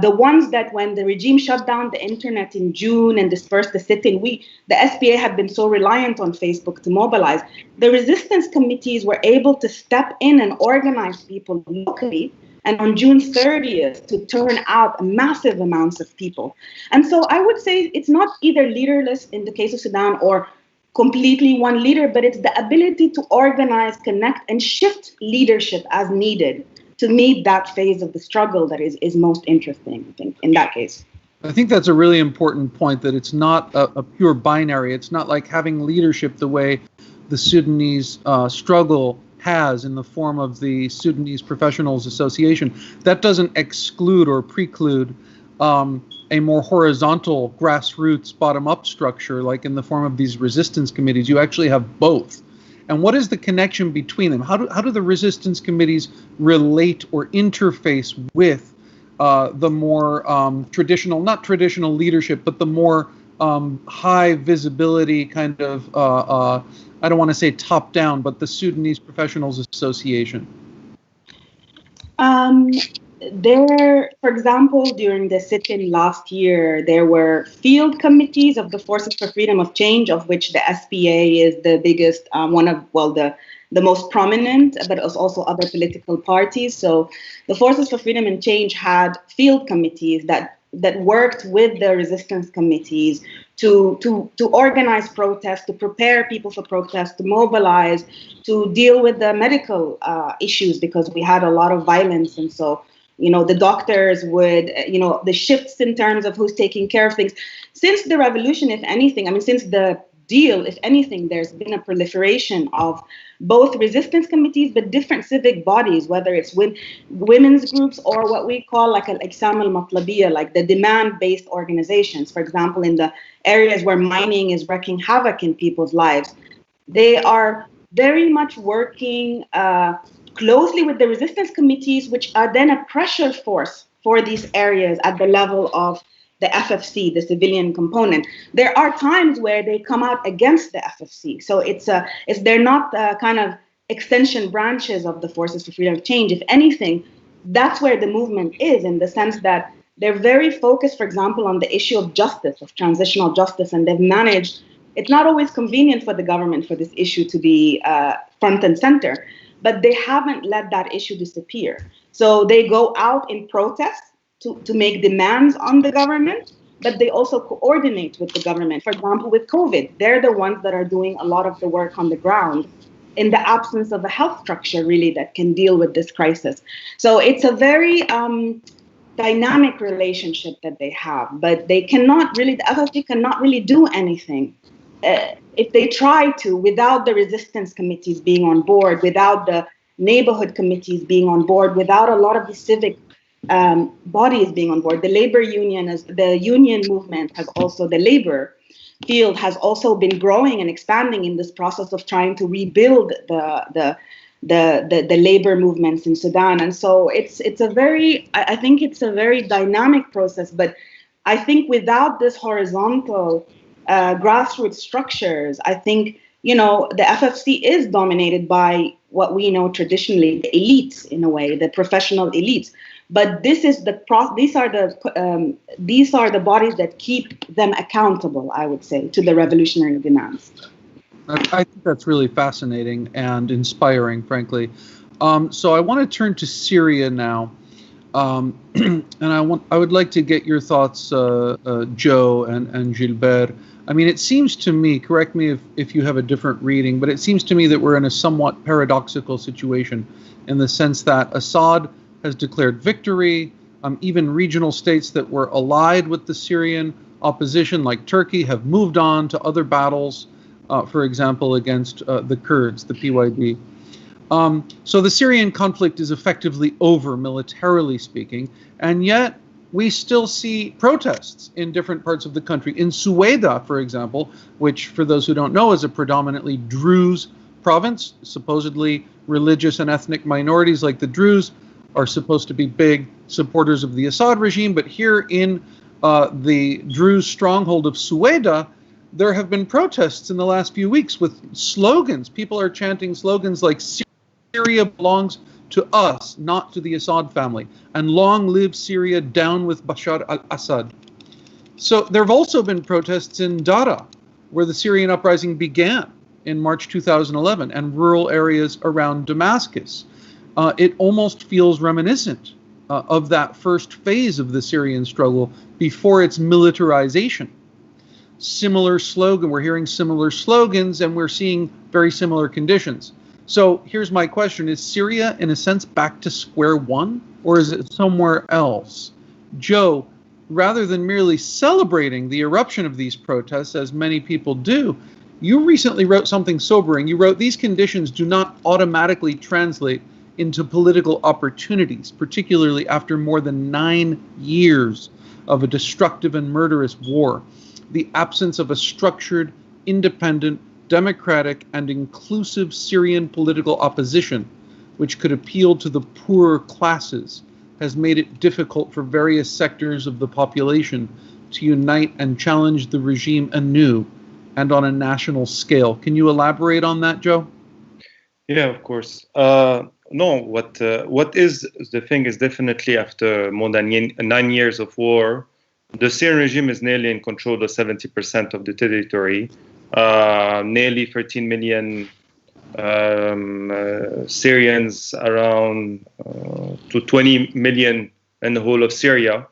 the ones that when the regime shut down the internet in June and dispersed the sit-in, the SPA had been so reliant on Facebook to mobilize. The resistance committees were able to step in and organize people locally, and on June 30th to turn out massive amounts of people. And so I would say it's not either leaderless in the case of Sudan or completely one leader, but it's the ability to organize, connect, and shift leadership as needed to meet that phase of the struggle that is most interesting, I think, in that case. I think that's a really important point, that it's not a pure binary. It's not like having leadership the way the Sudanese struggle has in the form of the Sudanese Professionals Association. That doesn't exclude or preclude a more horizontal, grassroots, bottom-up structure, like in the form of these resistance committees. You actually have both. And what is the connection between them? How do the resistance committees relate or interface with the more traditional, not traditional leadership, but the more high visibility kind of, I don't want to say top down, but the Sudanese Professionals Association? For example, during the sit-in last year, there were field committees of the Forces for Freedom of Change, of which the SPA is the biggest, the most prominent, but also other political parties. So the Forces for Freedom and Change had field committees that worked with the resistance committees to organize protests, to prepare people for protests, to mobilize, to deal with the medical issues, because we had a lot of violence. And so, the doctors would, the shifts in terms of who's taking care of things. Since the revolution, if anything, since the deal, if anything, there's been a proliferation of both resistance committees, but different civic bodies, whether it's with women's groups or what we call like al-Iqsam al-Matlabiyya, like the demand-based organizations. For example, in the areas where mining is wreaking havoc in people's lives, they are very much working closely with the resistance committees, which are then a pressure force for these areas at the level of the FFC, the civilian component. There are times where they come out against the FFC. So they're not kind of extension branches of the Forces for Freedom of Change. If anything, that's where the movement is, in the sense that they're very focused, for example, on the issue of justice, of transitional justice, and they've managed. It's not always convenient for the government for this issue to be front and center, but they haven't let that issue disappear. So they go out in protest to make demands on the government, but they also coordinate with the government. For example, with COVID, they're the ones that are doing a lot of the work on the ground in the absence of a health structure, really, that can deal with this crisis. So it's a very dynamic relationship that they have, but they cannot really, the FFC cannot really do anything if they try to, without the resistance committees being on board, without the neighborhood committees being on board, without a lot of the civic bodies being on board. The labor union, the union movement has also, the labor field has also been growing and expanding in this process of trying to rebuild the labor movements in Sudan. And so I think it's a very dynamic process, but I think without this horizontal grassroots structures, I think, the FFC is dominated by what we know traditionally, the elites, in a way, the professional elites. But these are the bodies that keep them accountable, I would say, to the revolutionary demands. I think that's really fascinating and inspiring, frankly. So I want to turn to Syria now, and I would like to get your thoughts, Joe and Gilbert. It seems to me, correct me if you have a different reading, but it seems to me that we're in a somewhat paradoxical situation, in the sense that Assad has declared victory. Even regional states that were allied with the Syrian opposition, like Turkey, have moved on to other battles, for example, against the Kurds, the PYD. So the Syrian conflict is effectively over, militarily speaking, and yet we still see protests in different parts of the country. In Sweida, for example, which, for those who don't know, is a predominantly Druze province, supposedly religious and ethnic minorities like the Druze are supposed to be big supporters of the Assad regime, but here in the Druze stronghold of Sweida, there have been protests in the last few weeks with slogans. People are chanting slogans like "Syria belongs to us, not to the Assad family," and "Long live Syria, down with Bashar al-Assad." So there have also been protests in Daraa, where the Syrian uprising began in March 2011, and rural areas around Damascus. It almost feels reminiscent of that first phase of the Syrian struggle before its militarization. Similar slogan, we're hearing similar slogans, and we're seeing very similar conditions. So here's my question: is Syria, in a sense, back to square one, or is it somewhere else? Joe, rather than merely celebrating the eruption of these protests, as many people do, you recently wrote something sobering. You wrote, "These conditions do not automatically translate into political opportunities, particularly after more than 9 years of a destructive and murderous war, the absence of a structured, independent, democratic, and inclusive Syrian political opposition, which could appeal to the poorer classes, has made it difficult for various sectors of the population to unite and challenge the regime anew and on a national scale. Can you elaborate on that, Joe? Yeah, of course. No, what is the thing is definitely after more than 9 years of war, the Syrian regime is nearly in control of 70% of the territory. Nearly 13 million Syrians, around to 20 million in the whole of Syria.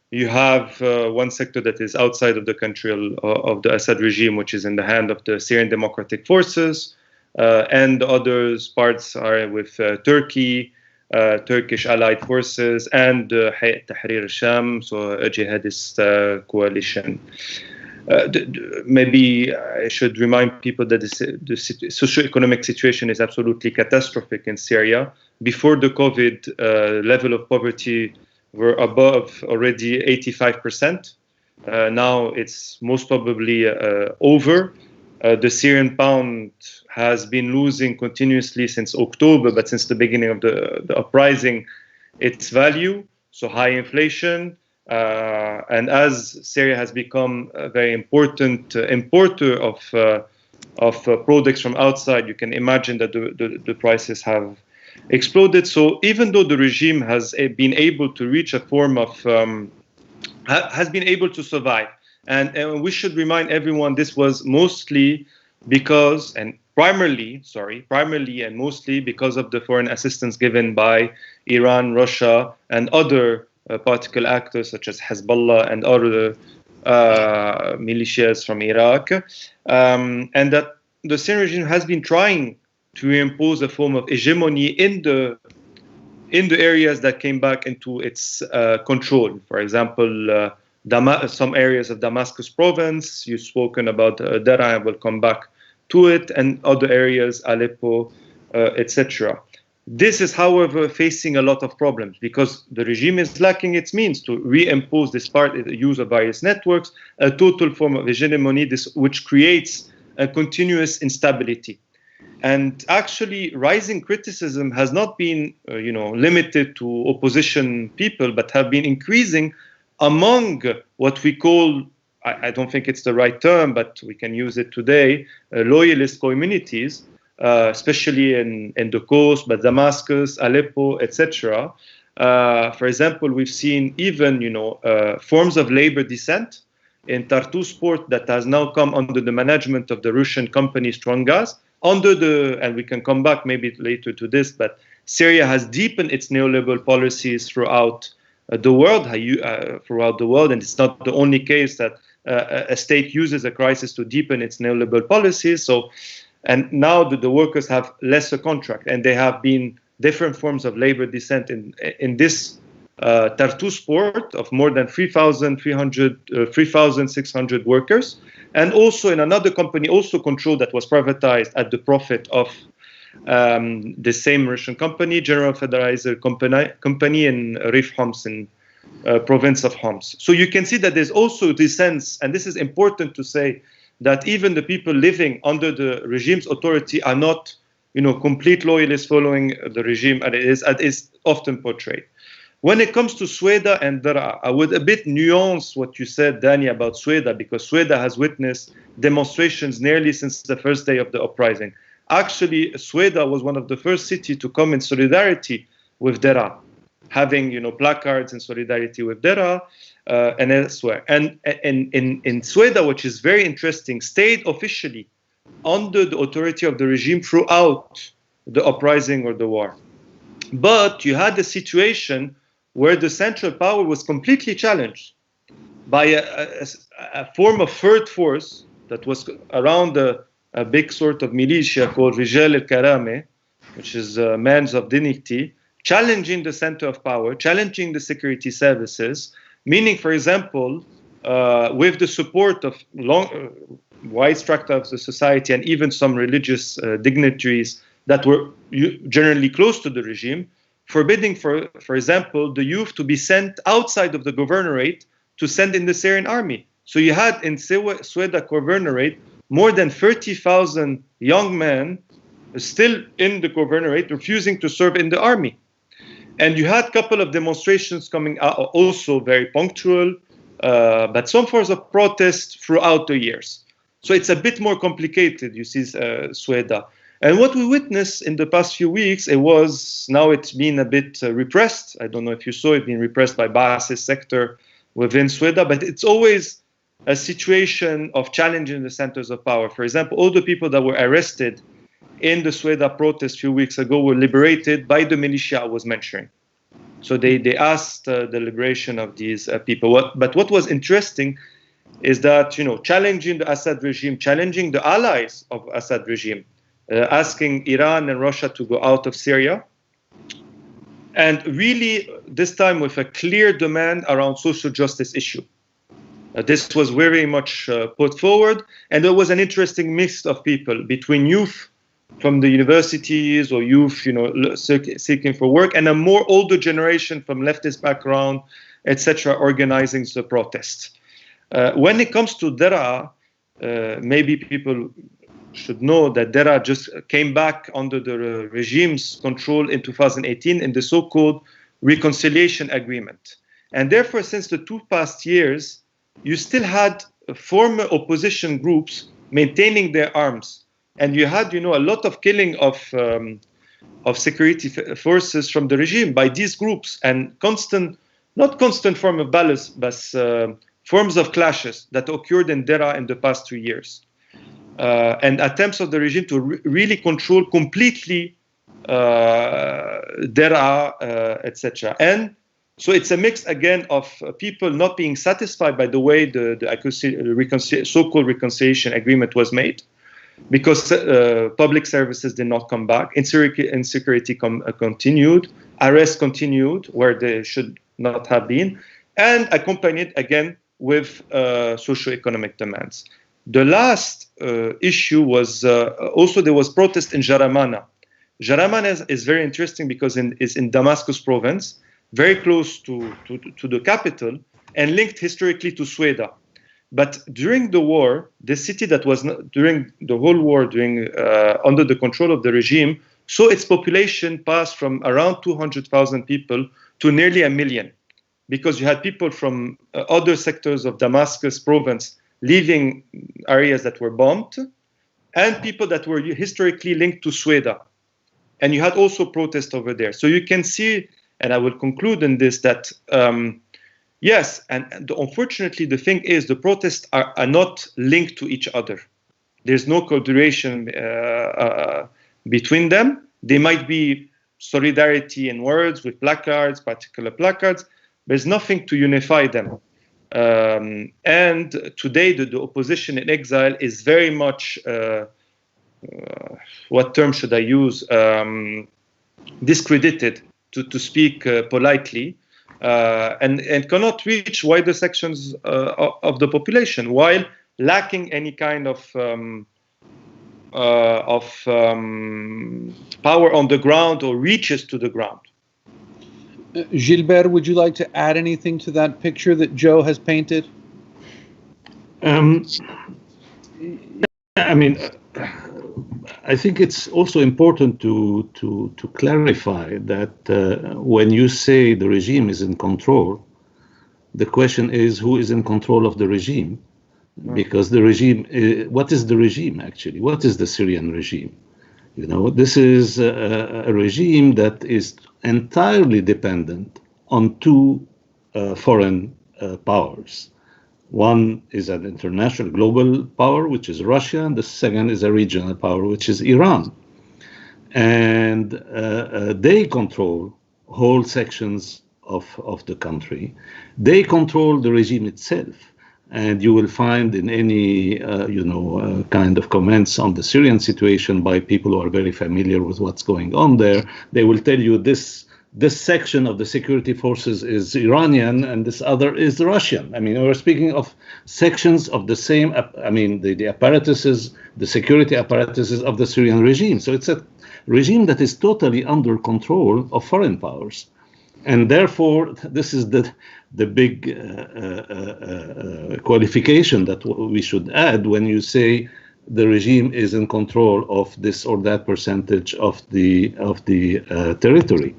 You have one sector that is outside of the country of the Assad regime, which is in the hand of the Syrian Democratic Forces, and the other parts are with Turkey, Turkish allied forces, and Hayat Tahrir al-Sham, so a jihadist coalition. Maybe I should remind people that the socio-economic situation is absolutely catastrophic in Syria. Before the COVID, level of poverty were above already 85%. Now it's most probably over. The Syrian pound has been losing continuously since October, but since the beginning of the uprising, its value. So high inflation. And as Syria has become a very important importer of products from outside, you can imagine that the prices have exploded. So even though the regime has been able to reach a form of, has been able to survive, and we should remind everyone this was mostly because, and primarily and mostly because of the foreign assistance given by Iran, Russia, and other political actors such as Hezbollah and other militias from Iraq, and that the Syrian regime has been trying to impose a form of hegemony in the areas that came back into its control. For example, some areas of Damascus province, you've spoken about Daraa, I will come back to it, and other areas, Aleppo, etc. This is, however, facing a lot of problems because the regime is lacking its means to reimpose this the use of various networks, a total form of hegemony, which creates a continuous instability. And actually, rising criticism has not been, limited to opposition people, but have been increasing among what we call, I don't think it's the right term, but we can use it today, loyalist communities, especially in the coast, but Damascus, Aleppo, etc. For example, we've seen even, forms of labor dissent in Tartus port that has now come under the management of the Russian company Stronggas, and we can come back maybe later to this, but Syria has deepened its neoliberal policies throughout the world, and it's not the only case that a state uses a crisis to deepen its neoliberal policies. So, and now the workers have lesser contract, and there have been different forms of labor dissent in this Tartus port of more than 3,600 workers, and also in another company also controlled that was privatized at the profit of the same Russian company, General Federalizer Company in Rif Homs in province of Homs. So you can see that there's also this sense, and this is important to say, that even the people living under the regime's authority are not, complete loyalists following the regime, and it is often portrayed. When it comes to Sweida and Daraa, I would a bit nuance what you said, Danny, about Sweida, because Sweida has witnessed demonstrations nearly since the first day of the uprising. Actually, Sweida was one of the first cities to come in solidarity with Daraa, having placards in solidarity with Daraa and elsewhere. And in Sweida, which is very interesting, stayed officially under the authority of the regime throughout the uprising or the war. But you had a situation where the central power was completely challenged by a form of third force that was around a big sort of militia called Rijal al-Karame, which is men of dignity, challenging the center of power, challenging the security services, meaning, for example, with the support of wide strata of the society and even some religious dignitaries that were generally close to the regime, forbidding, for example, the youth to be sent outside of the governorate to send in the Syrian army. So you had in Sweida Governorate more than 30,000 young men still in the governorate refusing to serve in the army. And you had a couple of demonstrations coming out, also very punctual, but some forms of protest throughout the years. So it's a bit more complicated, you see, Sweida. And what we witnessed in the past few weeks, now it's been a bit repressed. I don't know if you saw it being repressed by Ba'athist sector within Sweida, but it's always a situation of challenging the centers of power. For example, all the people that were arrested in the Sweida protest a few weeks ago were liberated by the militia I was mentioning. So they asked the liberation of these people. But what was interesting is that, challenging the Assad regime, challenging the allies of Assad regime, asking Iran and Russia to go out of Syria, and really this time with a clear demand around social justice issue. This was very much put forward, and there was an interesting mix of people between youth from the universities or youth, seeking for work, and a more older generation from leftist background, etc., organizing the protests. When it comes to Daraa, maybe people should know that Daraa just came back under the regime's control in 2018 in the so-called reconciliation agreement. And therefore, since the two past years, you still had former opposition groups maintaining their arms. And you had, a lot of killing of security forces from the regime by these groups, and not constant form of balance, but forms of clashes that occurred in Daraa in the past 2 years. And attempts of the regime to really control completely Daraa, etc. And so it's a mix, again, of people not being satisfied by the way the so-called reconciliation agreement was made, because public services did not come back, insecurity continued, arrests continued where they should not have been, and accompanied, again, with socio-economic demands. The last issue was also there was protest in Jaramana. Jaramana is very interesting because it's in Damascus province, very close to the capital, and linked historically to Sweida. But during the war, the city that was during the whole war, under the control of the regime, saw its population pass from around 200,000 people to nearly 1 million, because you had people from other sectors of Damascus province leaving areas that were bombed, and people that were historically linked to Sweida. And you had also protests over there. So you can see, and I will conclude in this, that yes, and unfortunately the thing is the protests are not linked to each other. There's no coordination between them. They might be solidarity in words with placards, particular placards, but there's nothing to unify them. And today the opposition in exile is very much, what term should I use, discredited, to speak politely, and cannot reach wider sections of the population, while lacking any kind of power on the ground or reaches to the ground. Gilbert, would you like to add anything to that picture that Joe has painted? I think it's also important to clarify that when you say the regime is in control, the question is who is in control of the regime? Because the regime, what is the regime actually? What is the Syrian regime? This is a regime that is entirely dependent on two foreign powers. One is an international global power, which is Russia, and the second is a regional power, which is Iran. And they control whole sections of the country. They control the regime itself. And you will find in any, kind of comments on the Syrian situation by people who are very familiar with what's going on there, they will tell you this section of the security forces is Iranian and this other is Russian. We're speaking of sections of the same, the apparatuses, the security apparatuses of the Syrian regime. So it's a regime that is totally under control of foreign powers. And therefore, this is the big qualification that we should add when you say the regime is in control of this or that percentage of the territory.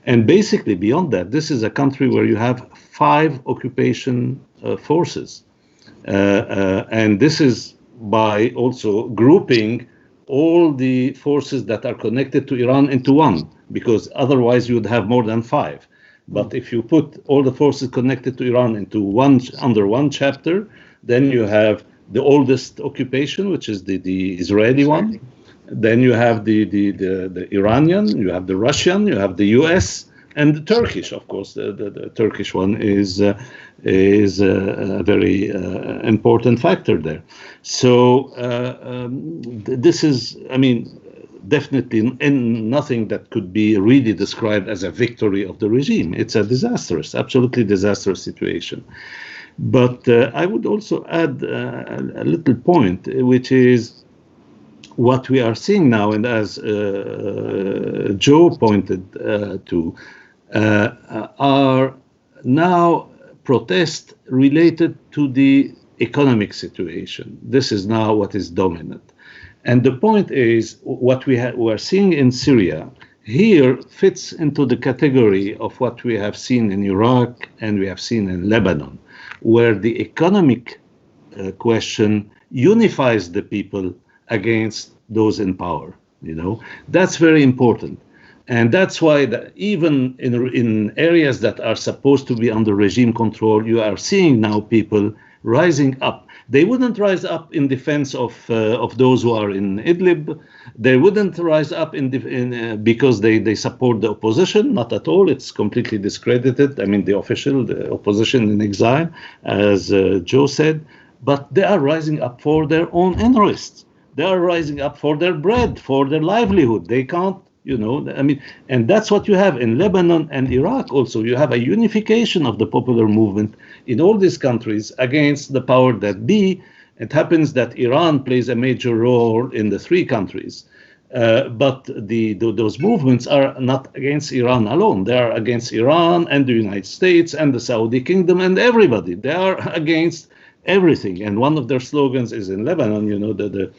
And basically, beyond that, this is a country where you have 5 occupation forces. And this is by also grouping all the forces that are connected to Iran into one, because otherwise you would have more than 5. But if you put all the forces connected to Iran into one, under one chapter, then you have the oldest occupation, which is the Israeli one. Then you have the Iranian, you have the Russian, you have the US, and the Turkish, of course. The Turkish one is a very important factor there. So this is, I mean, definitely nothing that could be really described as a victory of the regime. It's a disastrous, absolutely disastrous situation. But I would also add a little point, which is what we are seeing now, and as Joe pointed to, are now protests related to the economic situation. This is now what is dominant. And the point is, what we are seeing in Syria here fits into the category of what we have seen in Iraq and we have seen in Lebanon, where the economic question unifies the people against those in power. You know, that's very important. And that's why even in areas that are supposed to be under regime control, you are seeing now people rising up. They wouldn't rise up in defense of those who are in Idlib. They wouldn't rise up because they support the opposition. Not at all. It's completely discredited. I mean, the opposition in exile, as Joe said. But they are rising up for their own interests. They are rising up for their bread, for their livelihood. They can't, you know, I mean, and that's what you have in Lebanon and Iraq also. You have a unification of the popular movement in all these countries against the power that be. It happens that Iran plays a major role in the 3 countries. But those movements are not against Iran alone. They are against Iran and the United States and the Saudi Kingdom and everybody. They are against everything. And one of their slogans is in Lebanon, you know, the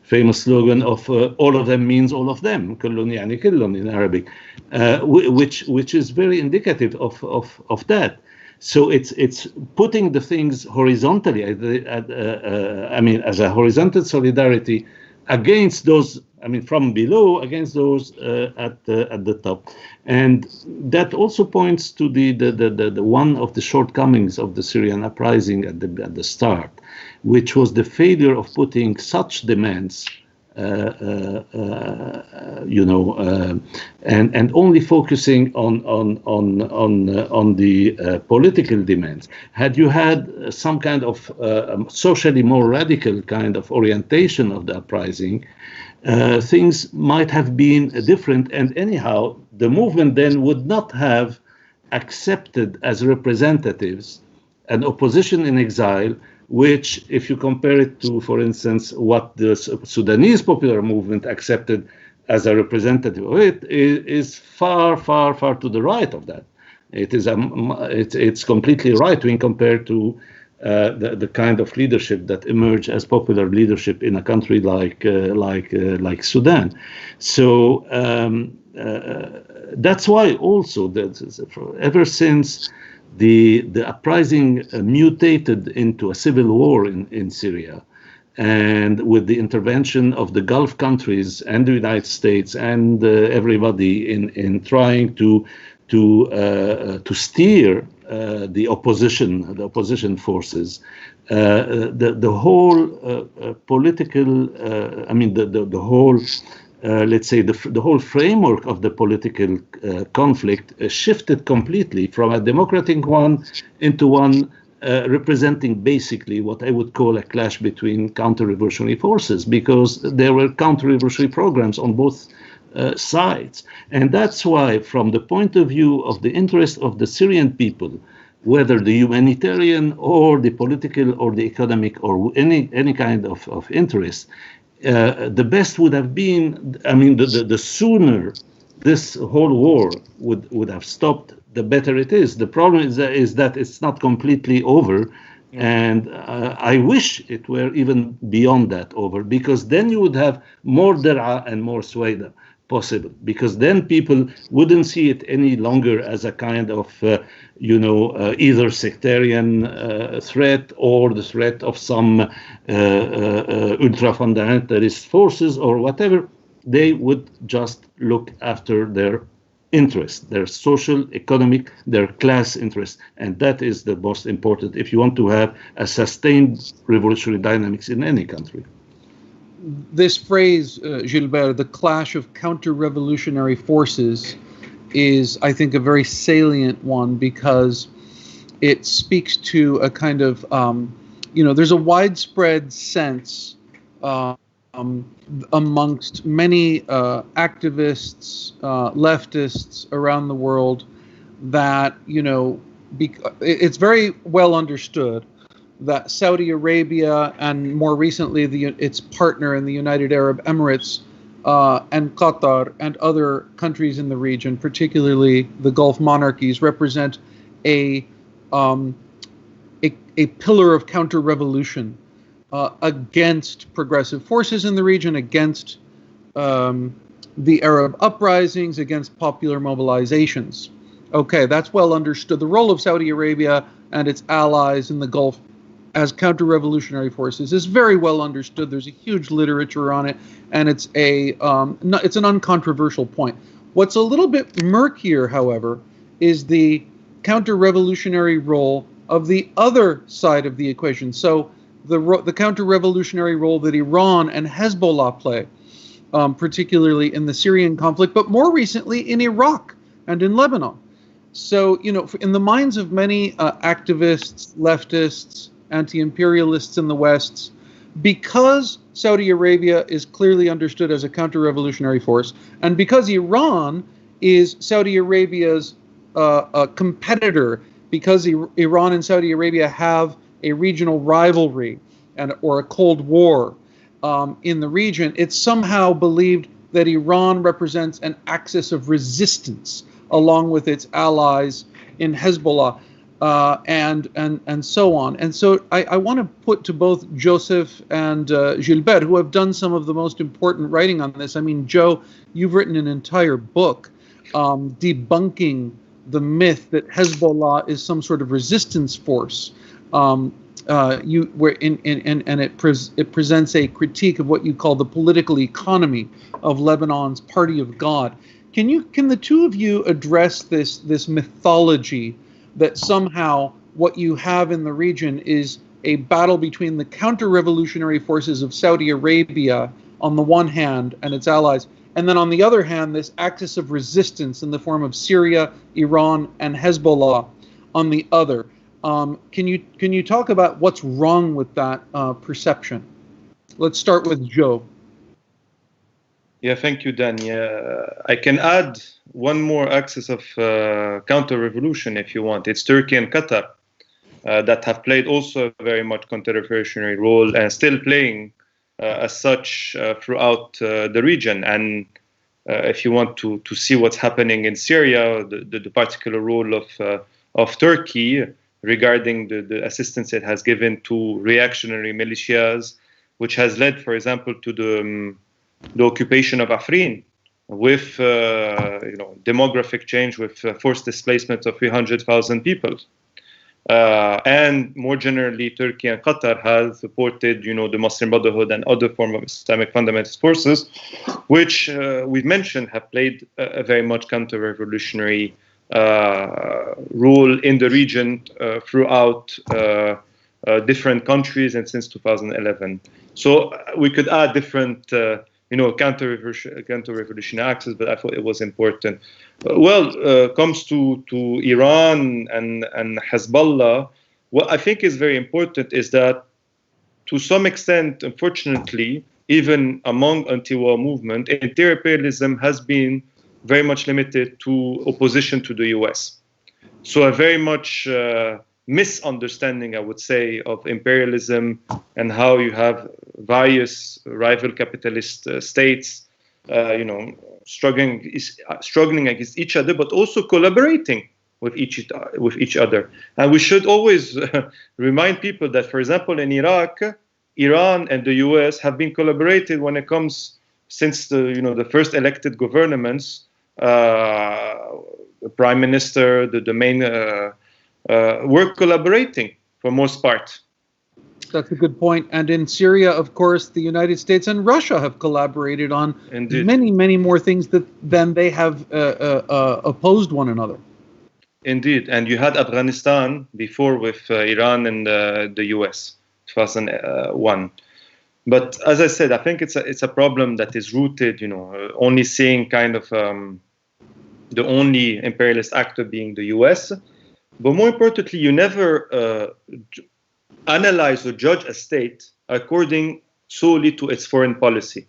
famous slogan of all of them means all of them, kullun yani kullun in Arabic, which is very indicative of that. So it's putting the things horizontally, I mean, as a horizontal solidarity against those, I mean, from below against those at the top. And that also points to the one of the shortcomings of the Syrian uprising at the start, which was the failure of putting such demands, and only focusing on the political demands. Had you had some kind of socially more radical kind of orientation of the uprising, things might have been different. And anyhow, the movement then would not have accepted as representatives an opposition in exile, which, if you compare it to, for instance, what the Sudanese popular movement accepted as a representative of it, is far, far, far to the right of that. It's completely right-wing compared to the kind of leadership that emerged as popular leadership in a country like Sudan. So that's why also that ever since the uprising mutated into a civil war in Syria, and with the intervention of the Gulf countries and the United States and everybody in trying to steer the opposition forces, the whole political, I mean, the whole, let's say, the whole framework of the political conflict shifted completely from a democratic one into one representing basically what I would call a clash between counter-revolutionary forces, because there were counter-revolutionary programs on both sides. And that's why, from the point of view of the interest of the Syrian people, whether the humanitarian or the political or the economic or any kind of interest, the best would have been, I mean, the sooner this whole war would have stopped, the better it is. The problem is that it's not completely over. And I wish it were even beyond that over, because then you would have more Daraa and more Sweida possible, because then people wouldn't see it any longer as a kind of, either sectarian threat or the threat of some ultra-fundamentalist forces or whatever. They would just look after their interests, their social, economic, their class interests. And that is the most important if you want to have a sustained revolutionary dynamics in any country. This phrase, Gilbert, the clash of counter-revolutionary forces, is, I think, a very salient one, because it speaks to a kind of, there's a widespread sense amongst many activists, leftists around the world, that, it's very well understood that Saudi Arabia and more recently its partner in the United Arab Emirates and Qatar and other countries in the region, particularly the Gulf monarchies, represent a pillar of counter-revolution against progressive forces in the region, against the Arab uprisings, against popular mobilizations. Okay, that's well understood. The role of Saudi Arabia and its allies in the Gulf as counter-revolutionary forces is very well understood. There's a huge literature on it, and it's an uncontroversial point. What's a little bit murkier, however, is the counter-revolutionary role of the other side of the equation. So the counter-revolutionary role that Iran and Hezbollah play, particularly in the Syrian conflict, but more recently in Iraq and in Lebanon. So, in the minds of many activists, leftists, anti-imperialists in the West, because Saudi Arabia is clearly understood as a counter-revolutionary force, and because Iran is Saudi Arabia's competitor, because Iran and Saudi Arabia have a regional rivalry or a Cold War in the region, it's somehow believed that Iran represents an axis of resistance along with its allies in Hezbollah. And so on. And so I want to put to both Joseph and Gilbert, who have done some of the most important writing on this. I mean, Joe, you've written an entire book debunking the myth that Hezbollah is some sort of resistance force. It presents a critique of what you call the political economy of Lebanon's Party of God. Can the two of you address this mythology that somehow what you have in the region is a battle between the counter-revolutionary forces of Saudi Arabia on the one hand and its allies, and then on the other hand, this axis of resistance in the form of Syria, Iran, and Hezbollah on the other? Can you talk about what's wrong with that perception? Let's start with Joe. Yeah, thank you, Dan. Yeah, I can add one more axis of counter-revolution if you want. It's Turkey and Qatar that have played also a very much counter-revolutionary role and still playing as such throughout the region. And if you want to see what's happening in Syria, the particular role of Turkey regarding the assistance it has given to reactionary militias, which has led, for example, to the occupation of Afrin, with demographic change, with forced displacement of 300,000 people. And more generally, Turkey and Qatar have supported, the Muslim Brotherhood and other forms of Islamic fundamentalist forces, which we've mentioned have played a very much counter-revolutionary role in the region throughout different countries and since 2011. So we could add different counter-revolutionary axis, but I thought it was important. Comes to Iran and Hezbollah, what I think is very important is that, to some extent, unfortunately, even among anti-war movement, anti-imperialism has been very much limited to opposition to the US. So a very much misunderstanding, I would say, of imperialism and how you have various rival capitalist states struggling against each other, but also collaborating with each other. And we should always remind people that, for example, in Iraq, Iran and the US have been collaborated when it comes since the first elected governments, the prime minister, the main were collaborating for most part. That's a good point. And in Syria, of course, the United States and Russia have collaborated on many, many more things than they have opposed one another. Indeed. And you had Afghanistan before with Iran and the US, 2001. But as I said, I think it's a problem that is rooted, only seeing kind of the only imperialist actor being the US. But more importantly, you never analyze or judge a state according solely to its foreign policy,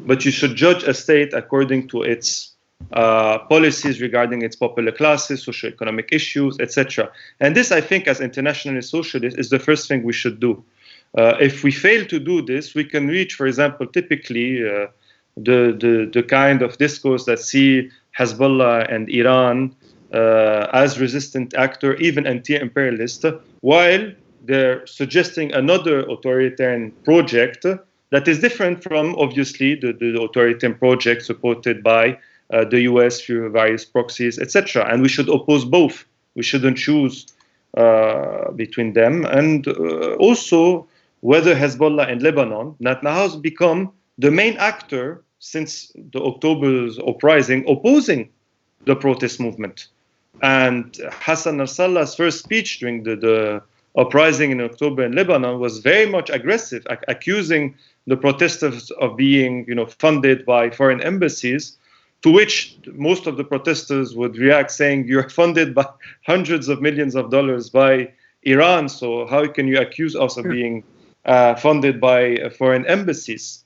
but you should judge a state according to its policies regarding its popular classes, socio-economic issues, etc. And this, I think, as internationalist socialists, is the first thing we should do. If we fail to do this, we can reach, for example, typically the kind of discourse that see Hezbollah and Iran as resistant actor, even anti-imperialist, while they're suggesting another authoritarian project that is different from, obviously, the authoritarian project supported by the US through various proxies, etc. And we should oppose both. We shouldn't choose between them. And also, whether Hezbollah and Lebanon, Netanyahu has become the main actor since the October's uprising, opposing the protest movement. And Hassan Nasrallah's first speech during the uprising in October in Lebanon was very much aggressive, accusing the protesters of being, funded by foreign embassies, to which most of the protesters would react saying, you're funded by hundreds of millions of dollars by Iran, so how can you accuse us of being funded by foreign embassies?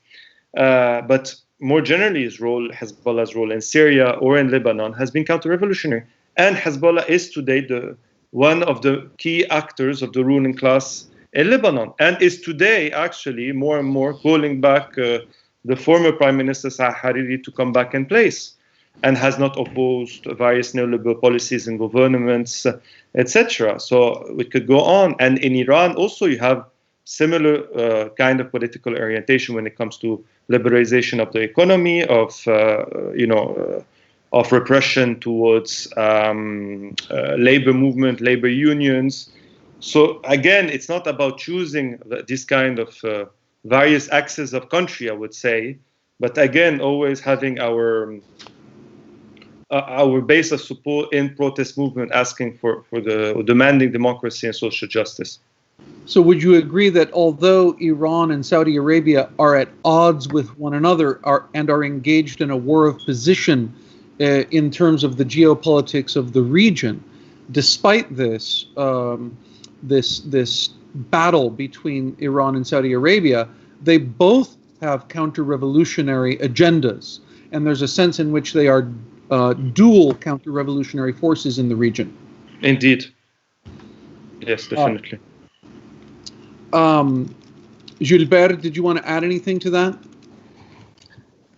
But more generally, Hezbollah's role in Syria or in Lebanon has been counter-revolutionary. And Hezbollah is today one of the key actors of the ruling class in Lebanon, and is today actually more and more calling back the former Prime Minister Saad Hariri to come back in place, and has not opposed various neoliberal policies and governments, etc. So we could go on. And in Iran also you have similar kind of political orientation when it comes to liberalization of the economy, of repression towards labor movement, labor unions. So again, it's not about choosing this kind of various axes of country, I would say, but again, always having our base of support in protest movement, asking for demanding democracy and social justice. So would you agree that although Iran and Saudi Arabia are at odds with one another and are engaged in a war of position in terms of the geopolitics of the region, despite this, this battle between Iran and Saudi Arabia, they both have counter-revolutionary agendas, and there's a sense in which they are dual counter-revolutionary forces in the region? Indeed. Yes, definitely. Gilbert, did you want to add anything to that?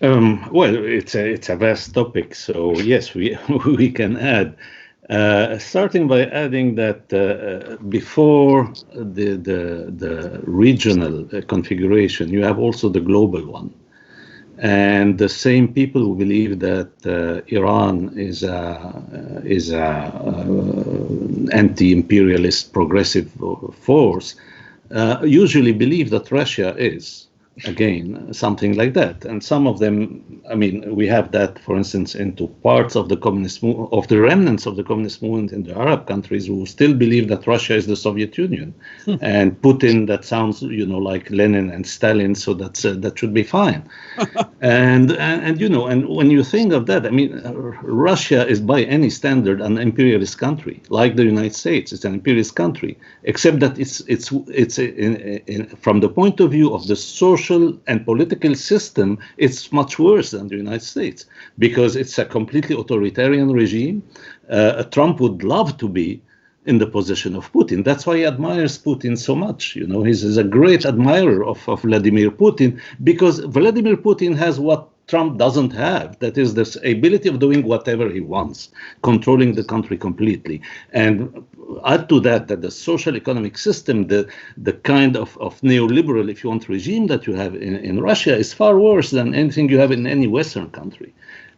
Well, it's a vast topic, so yes, we can add. Starting by adding that before the regional configuration, you have also the global one, and the same people who believe that Iran is a anti-imperialist progressive force usually believe that Russia is. Again, something like that. And some of them, we have that, for instance, into parts of the communist of the remnants of the communist movement in the Arab countries who still believe that Russia is the Soviet Union. And Putin, that sounds, like Lenin and Stalin, so that should be fine. and when you think of that, Russia is by any standard an imperialist country, like the United States. It's an imperialist country, except that it's from the point of view of the social and political system, it's much worse than the United States, because it's a completely authoritarian regime. Trump would love to be in the position of Putin. That's why he admires Putin so much. He's a great admirer of Vladimir Putin, because Vladimir Putin has what Trump doesn't have. That is this ability of doing whatever he wants, controlling the country completely. And add to that the social economic system, the kind of neoliberal, if you want, regime that you have in Russia is far worse than anything you have in any Western country.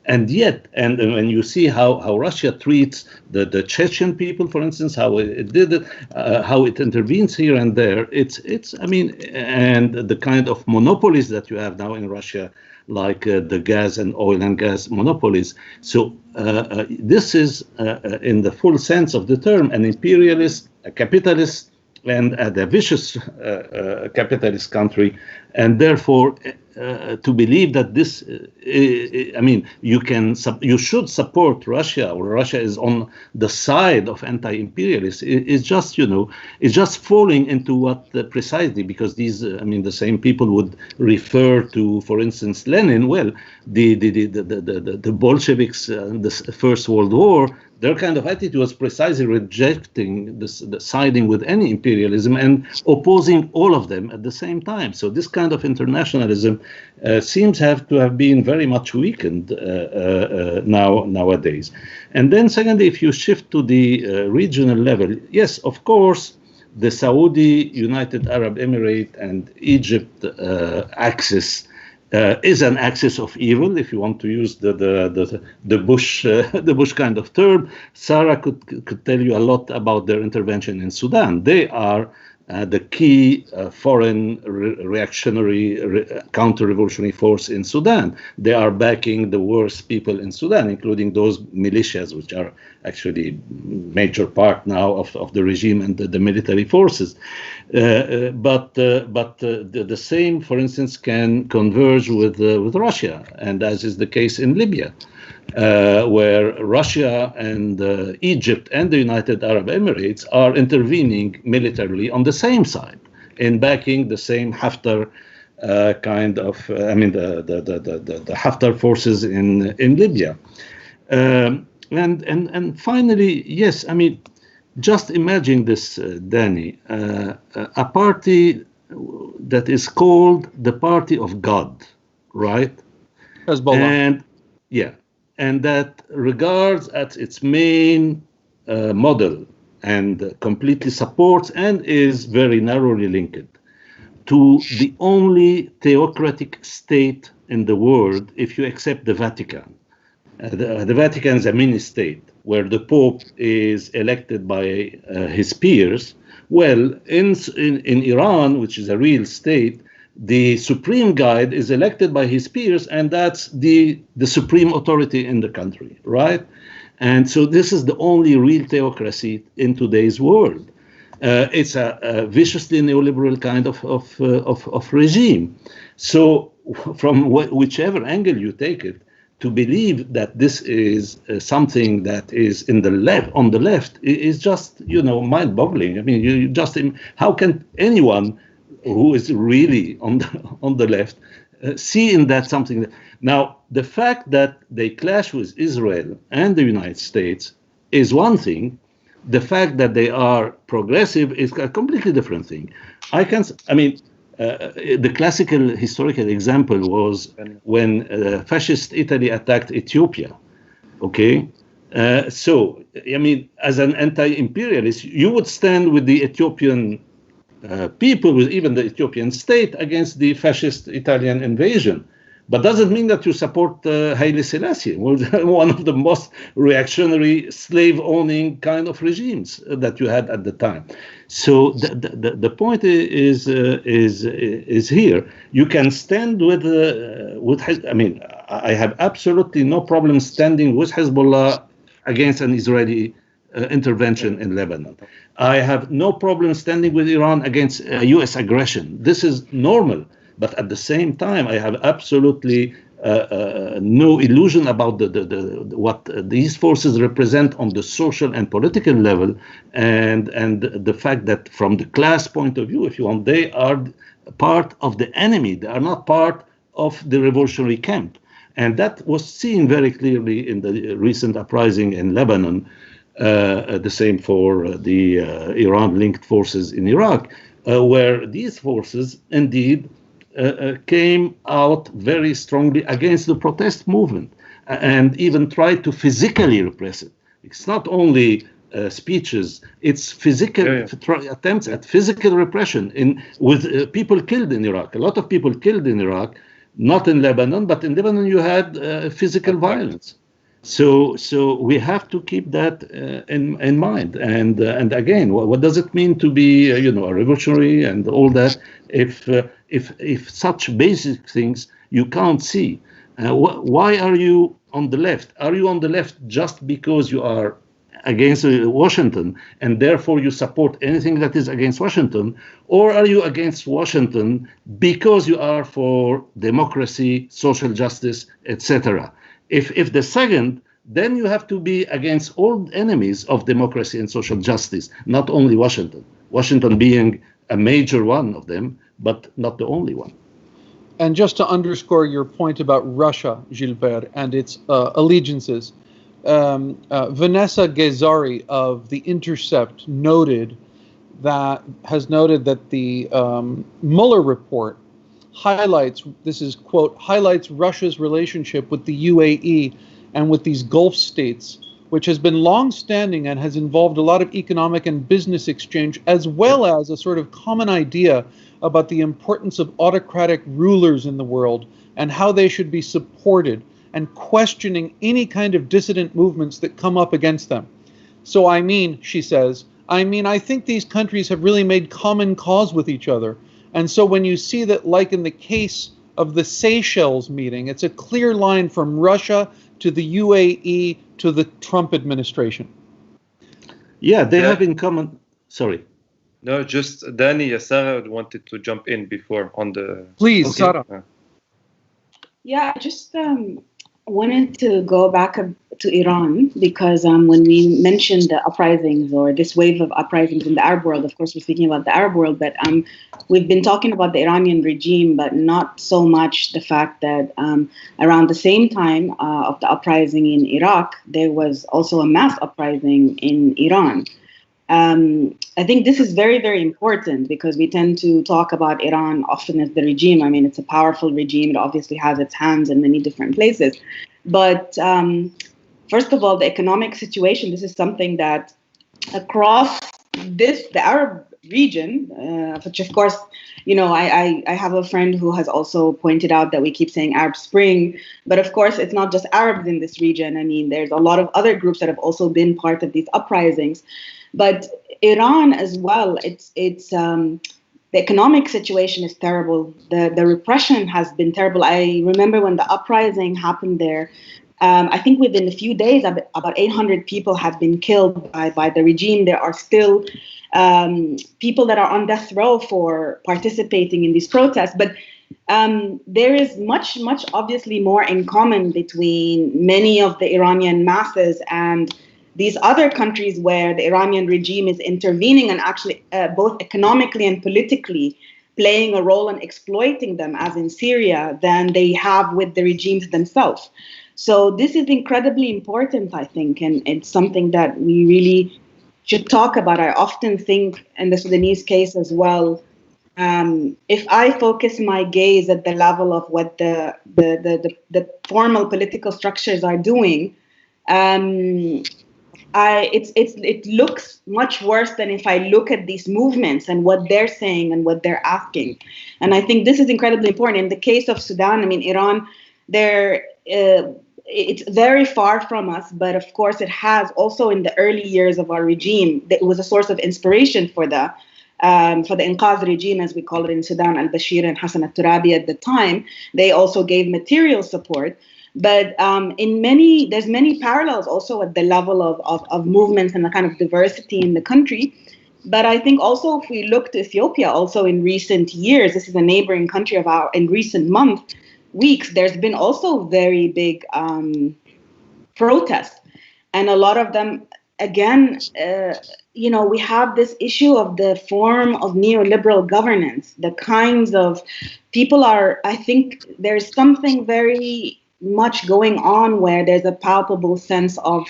And yet, and when you see how Russia treats the Chechen people, for instance, how it did it, how it intervenes here and there, it's I mean, and the kind of monopolies that you have now in Russia, like the gas and oil and gas monopolies. So this is, in the full sense of the term, an imperialist, a capitalist, and a vicious capitalist country, and therefore to believe that this, I mean, you should support Russia, or Russia is on the side of anti-imperialists, is just, it's just falling into what precisely, because these, I mean, the same people would refer to, for instance, Lenin. Well, the Bolsheviks, the First World War, their kind of attitude was precisely rejecting the siding with any imperialism and opposing all of them at the same time. So this kind of internationalism seems to have been very much weakened nowadays. And then secondly, if you shift to the regional level, yes, of course, the Saudi, United Arab Emirates, and Egypt axis is an axis of evil, if you want to use the Bush kind of term. Sarah could tell you a lot about their intervention in Sudan. They are the key foreign reactionary counter-revolutionary force in Sudan. They are backing the worst people in Sudan, including those militias, which are actually major part now of the regime and the military forces. But the same, for instance, can converge with Russia, and as is the case in Libya, where Russia and Egypt and the United Arab Emirates are intervening militarily on the same side in backing the same Haftar kind of, I mean, the Haftar forces in Libya. And finally, yes, I mean, just imagine this, Danny, a party that is called the Party of God, right? Hezbollah. And yeah, and that regards as its main model and completely supports and is very narrowly linked to the only theocratic state in the world, if you accept the Vatican. The Vatican is a mini state where the Pope is elected by his peers. Well, in Iran, which is a real state, the supreme guide is elected by his peers, and that's the supreme authority in the country, right? And so this is the only real theocracy in today's world. It's a viciously neoliberal kind of regime. So from whichever angle you take it, to believe that this is something that is on the left is just, mind-boggling. I mean, you just, how can anyone who is really on the left see in that something that, now the fact that they clash with Israel and the United States is one thing. The fact that they are progressive is a completely different thing. The classical historical example was when fascist Italy attacked Ethiopia. Okay, so I mean, as an anti-imperialist, you would stand with the Ethiopian people, with even the Ethiopian state, against the fascist Italian invasion. But doesn't mean that you support Haile Selassie, one of the most reactionary, slave-owning kind of regimes that you had at the time. So the point is here. You can stand with I mean, I have absolutely no problem standing with Hezbollah against an Israeli intervention in Lebanon. I have no problem standing with Iran against U.S. aggression. This is normal. But at the same time, I have absolutely no illusion about what these forces represent on the social and political level, and the fact that from the class point of view, if you want, they are part of the enemy. They are not part of the revolutionary camp. And that was seen very clearly in the recent uprising in Lebanon, the same for the Iran-linked forces in Iraq, where these forces indeed came out very strongly against the protest movement and even tried to physically repress it. It's not only speeches; it's physical attempts at physical repression with people killed in Iraq. A lot of people killed in Iraq, not in Lebanon, but in Lebanon you had physical violence. So we have to keep that in mind. And again, what does it mean to be a revolutionary and all that if such basic things you can't see? Why are you on the left? Are you on the left just because you are against Washington and therefore you support anything that is against Washington, or are you against Washington because you are for democracy, social justice, etc.? If the second, then you have to be against all enemies of democracy and social justice, not only Washington. Washington being a major one of them, but not the only one. And just to underscore your point about Russia, Gilbert, and its allegiances, Vanessa Ghezari of The Intercept has noted that the Mueller report highlights, this is quote, highlights Russia's relationship with the UAE and with these Gulf states, which has been long-standing and has involved a lot of economic and business exchange, as well as a sort of common idea about the importance of autocratic rulers in the world and how they should be supported, and questioning any kind of dissident movements that come up against them. So I mean, she says, I think these countries have really made common cause with each other. And so when you see that, like in the case of the Seychelles meeting, it's a clear line from Russia to the UAE to the Trump administration. Yeah, they have in common. Sorry. No, just Danny, Sarah wanted to jump in before on the... Please, okay. Sarah. Yeah, I just wanted to go back to Iran because when we mentioned the uprisings or this wave of uprisings in the Arab world, of course, we're speaking about the Arab world, but we've been talking about the Iranian regime, but not so much the fact that around the same time of the uprising in Iraq, there was also a mass uprising in Iran. I think this is very, very important because we tend to talk about Iran often as the regime. I mean, it's a powerful regime. It obviously has its hands in many different places. But first of all, the economic situation, this is something that across the Arab region, which of course, I have a friend who has also pointed out that we keep saying Arab Spring, but of course, it's not just Arabs in this region. I mean, there's a lot of other groups that have also been part of these uprisings. But Iran as well, the economic situation is terrible. The repression has been terrible. I remember when the uprising happened there, I think within a few days, about 800 people have been killed by the regime. There are still people that are on death row for participating in these protests. But there is much, much obviously more in common between many of the Iranian masses and these other countries where the Iranian regime is intervening and actually both economically and politically playing a role in exploiting them, as in Syria, than they have with the regimes themselves. So this is incredibly important, I think, and it's something that we really should talk about. I often think, in the Sudanese case as well, if I focus my gaze at the level of what the formal political structures are doing, it looks much worse than if I look at these movements and what they're saying and what they're asking. And I think this is incredibly important. In the case of Sudan, I mean, Iran, it's very far from us, but of course it has also in the early years of our regime, it was a source of inspiration for the Inqaz regime, as we call it in Sudan, al-Bashir and Hassan al-Turabi at the time. They also gave material support. But there's many parallels also at the level of movements and the kind of diversity in the country. But I think also if we look to Ethiopia, also in recent years, this is a neighboring country of ours, in recent weeks, there's been also very big protests. And a lot of them, again, we have this issue of the form of neoliberal governance, the kinds of people I think there's something very much going on where there's a palpable sense of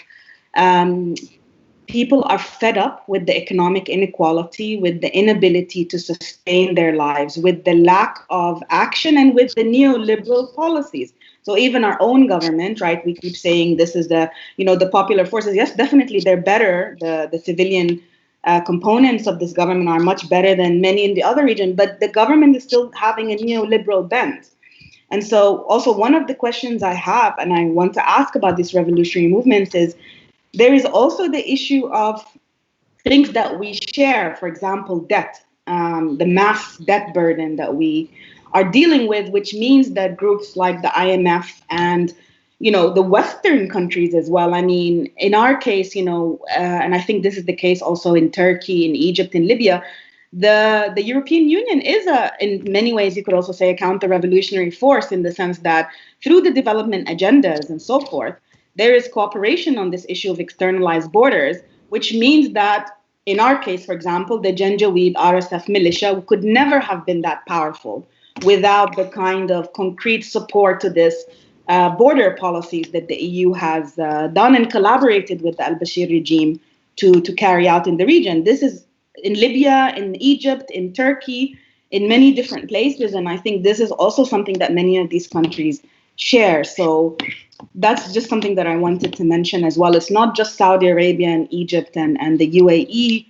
people are fed up with the economic inequality, with the inability to sustain their lives, with the lack of action, and with the neoliberal policies. So even our own government, right? We keep saying this is the popular forces. Yes, definitely they're better. The civilian components of this government are much better than many in the other region, but the government is still having a neoliberal bent. And so also one of the questions I have, and I want to ask about these revolutionary movements, is there is also the issue of things that we share, for example, debt, the mass debt burden that we are dealing with, which means that groups like the IMF and the Western countries as well. I mean, in our case, and I think this is the case also in Turkey, in Egypt, in Libya, the European Union is in many ways, you could also say, a counter-revolutionary force, in the sense that through the development agendas and so forth, there is cooperation on this issue of externalized borders, which means that in our case, for example, the Janjaweed RSF militia could never have been that powerful without the kind of concrete support to this border policies that the EU has done and collaborated with the al-Bashir regime to carry out in the region. This is in Libya, in Egypt, in Turkey, in many different places. And I think this is also something that many of these countries share. So that's just something that I wanted to mention as well. It's not just Saudi Arabia and Egypt and the UAE.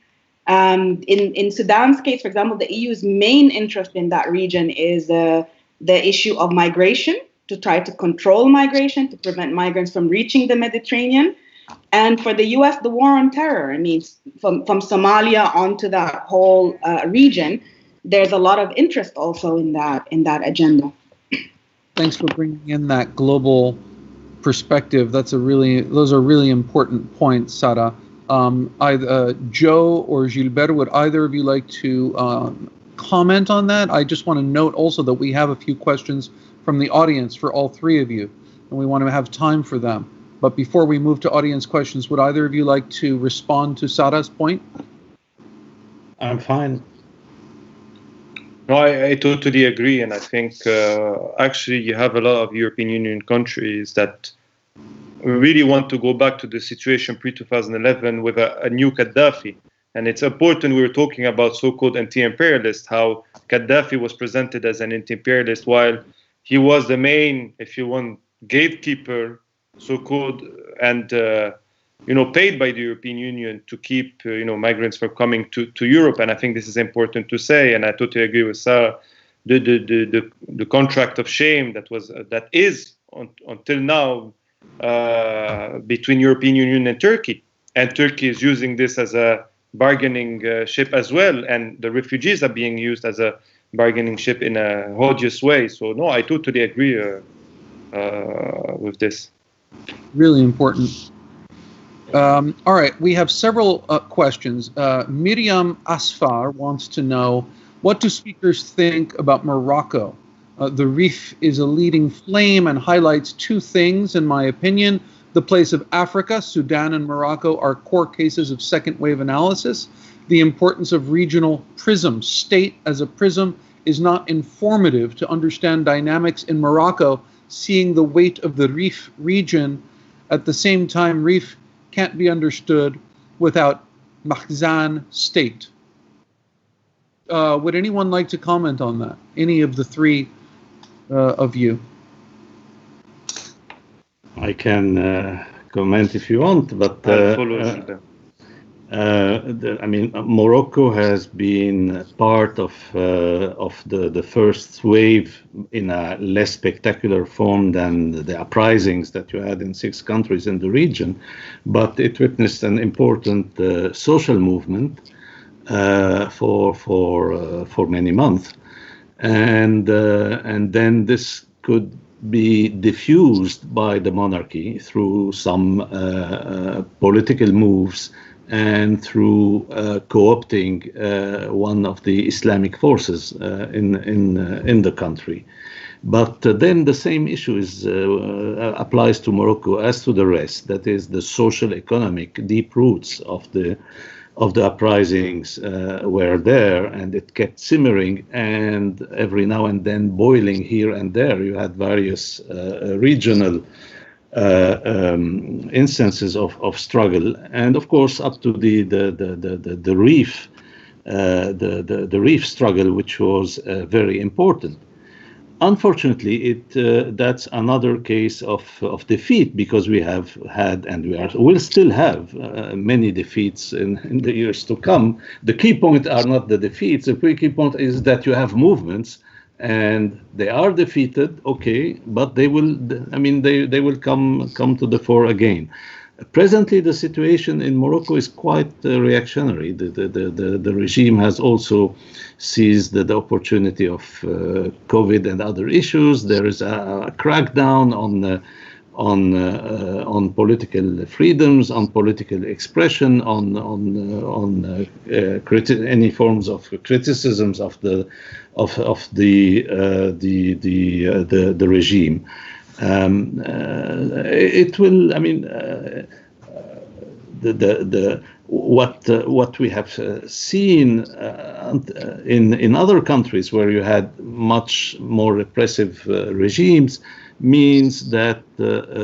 In Sudan's case, for example, the EU's main interest in that region is the issue of migration, to try to control migration, to prevent migrants from reaching the Mediterranean. And for the US, the war on terror. I mean, from Somalia onto that whole region, there's a lot of interest also in that agenda. Thanks for bringing in that global perspective. Those are really important points, Sara. Either Joe or Gilbert, would either of you like to comment on that? I just want to note also that we have a few questions from the audience for all three of you, and we want to have time for them. But before we move to audience questions, would either of you like to respond to Sara's point? I'm fine. No, I totally agree. And I think actually you have a lot of European Union countries that really want to go back to the situation pre-2011 with a new Gaddafi. And it's important, we were talking about so-called anti-imperialist, how Gaddafi was presented as an anti-imperialist while he was the main, if you want, gatekeeper, so-called, and paid by the European Union to keep migrants from coming to Europe. And I think this is important to say, and I totally agree with Sarah. The contract of shame that is until now between European Union and Turkey is using this as a bargaining chip as well, and the refugees are being used as a bargaining chip in a odious way. So no, I totally agree with this. Really important. All right, we have several questions. Miriam Asfar wants to know, what do speakers think about Morocco? The Rif is a leading flame and highlights two things, in my opinion. The place of Africa, Sudan and Morocco are core cases of second wave analysis. The importance of regional prism, state as a prism, is not informative to understand dynamics in Morocco, seeing the weight of the Rif region. At the same time, Rif can't be understood without Mahzan state. Would anyone like to comment on that? Any of the three of you? I can comment if you want, but Morocco has been part of the first wave in a less spectacular form than the uprisings that you had in 6 countries in the region, but it witnessed an important social movement for many months, and then this could be diffused by the monarchy through some political moves and through co-opting one of the Islamic forces in the country. But then the same issue applies to Morocco as to the rest. That is, the social economic deep roots of the uprisings were there, and it kept simmering, and every now and then boiling here and there. You had various regional instances of struggle, and of course up to the reef, the reef struggle, which was very important. Unfortunately, that's another case of defeat, because we have had and will still have many defeats in the years to come. The key point are not the defeats. The key point is that you have movements, and they are defeated, okay, but they will. I mean, they will come to the fore again. Presently, the situation in Morocco is quite reactionary. The regime has also seized the opportunity of COVID and other issues. There is a crackdown on political freedoms, on political expression, on any forms of criticisms of the regime. It will. I mean, what we have seen in other countries where you had much more repressive regimes means that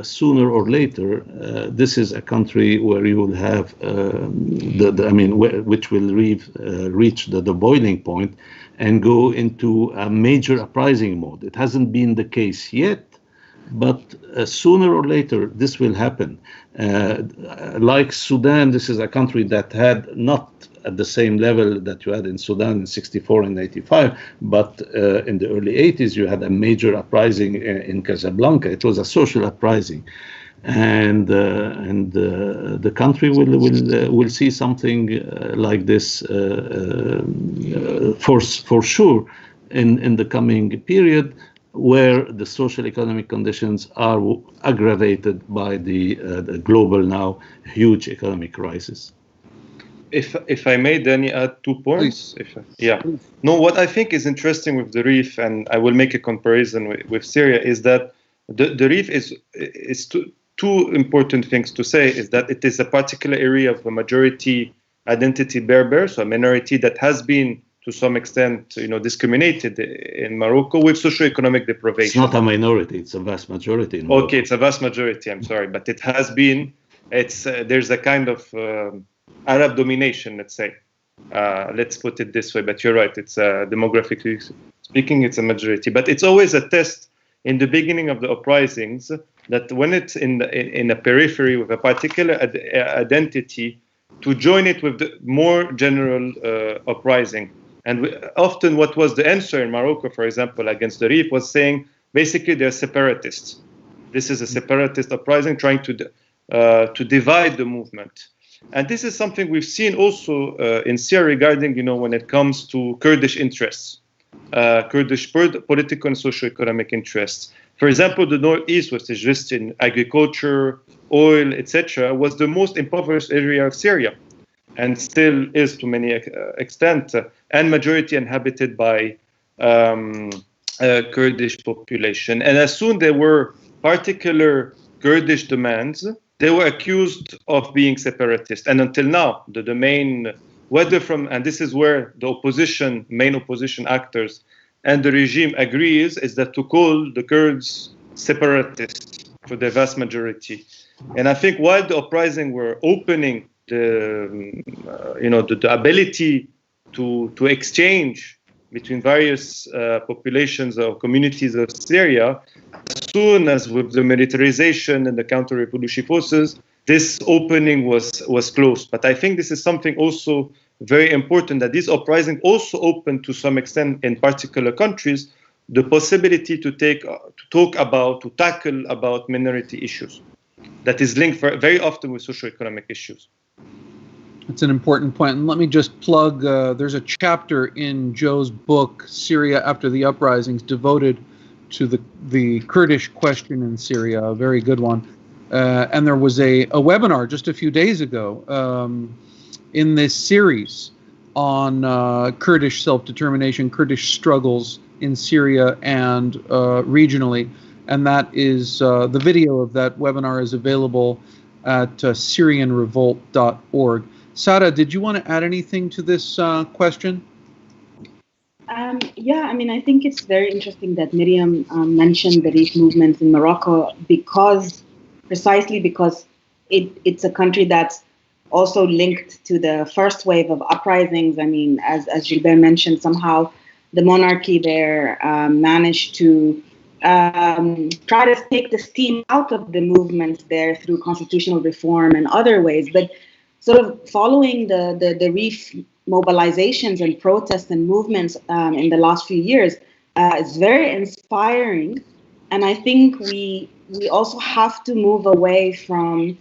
sooner or later this is a country where you will have which will reach the boiling point and go into a major uprising mode. It hasn't been the case yet, but sooner or later this will happen. Like Sudan, this is a country that had not at the same level that you had in Sudan in '64 and '85, but in the early '80s you had a major uprising in Casablanca. It was a social uprising, and the country will see something like this for sure in the coming period, where the social economic conditions are aggravated by the global now huge economic crisis. If I may, Danny, add 2 points. No, what I think is interesting with the Reef, and I will make a comparison with Syria, is that the Reef is two important things to say. Is that it is a particular area of a majority identity Berber, so a minority that has been to some extent, discriminated in Morocco with socio-economic deprivation. It's not a minority; it's a vast majority. In Morocco. Okay, it's a vast majority. I'm sorry, but it has been. There's a kind of Arab domination, let's say. Let's put it this way. But you're right. It's demographically speaking, it's a majority. But it's always a test in the beginning of the uprisings that when it's in a periphery with a particular identity, to join it with the more general uprising. And often what was the answer in Morocco, for example, against the Reef was saying, basically, they're separatists. This is a separatist uprising trying to divide the movement. And this is something we've seen also in Syria regarding, when it comes to Kurdish interests, Kurdish political and socio-economic interests. For example, the Northeast, which is just in agriculture, oil, etc., was the most impoverished area of Syria, and still is to many extent, and majority inhabited by Kurdish population. And as soon there were particular Kurdish demands, they were accused of being separatist. And until now, the main, and this is where the main opposition actors and the regime agrees, is that to call the Kurds separatists for the vast majority. And I think while the uprising were opening the ability to exchange between various populations or communities of Syria, as soon as with the militarization and the counter-revolutionary forces, this opening was closed. But I think this is something also very important, that this uprising also opened to some extent in particular countries the possibility to tackle about minority issues that is linked very often with socio-economic issues. That's an important point. And let me just plug, there's a chapter in Joe's book, Syria After the Uprisings, devoted to the Kurdish question in Syria, a very good one. And there was a webinar just a few days ago in this series on Kurdish self-determination, Kurdish struggles in Syria and regionally. And that is, the video of that webinar is available at SyrianRevolt.org. Sara, did you want to add anything to this question? I think it's very interesting that Miriam mentioned the Reef movement in Morocco, because precisely because it's a country that's also linked to the first wave of uprisings. I mean, as Gilbert mentioned, somehow the monarchy there managed to try to take the steam out of the movement there through constitutional reform and other ways. But sort of following the reef mobilizations and protests and movements in the last few years, is very inspiring. And I think we also have to move away from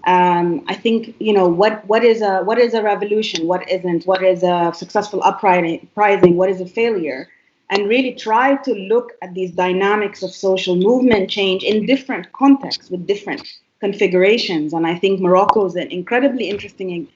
I think, you know, what is a revolution, what isn't, what is a successful uprising, what is a failure, and really try to look at these dynamics of social movement change in different contexts with different configurations. And I think Morocco is an incredibly interesting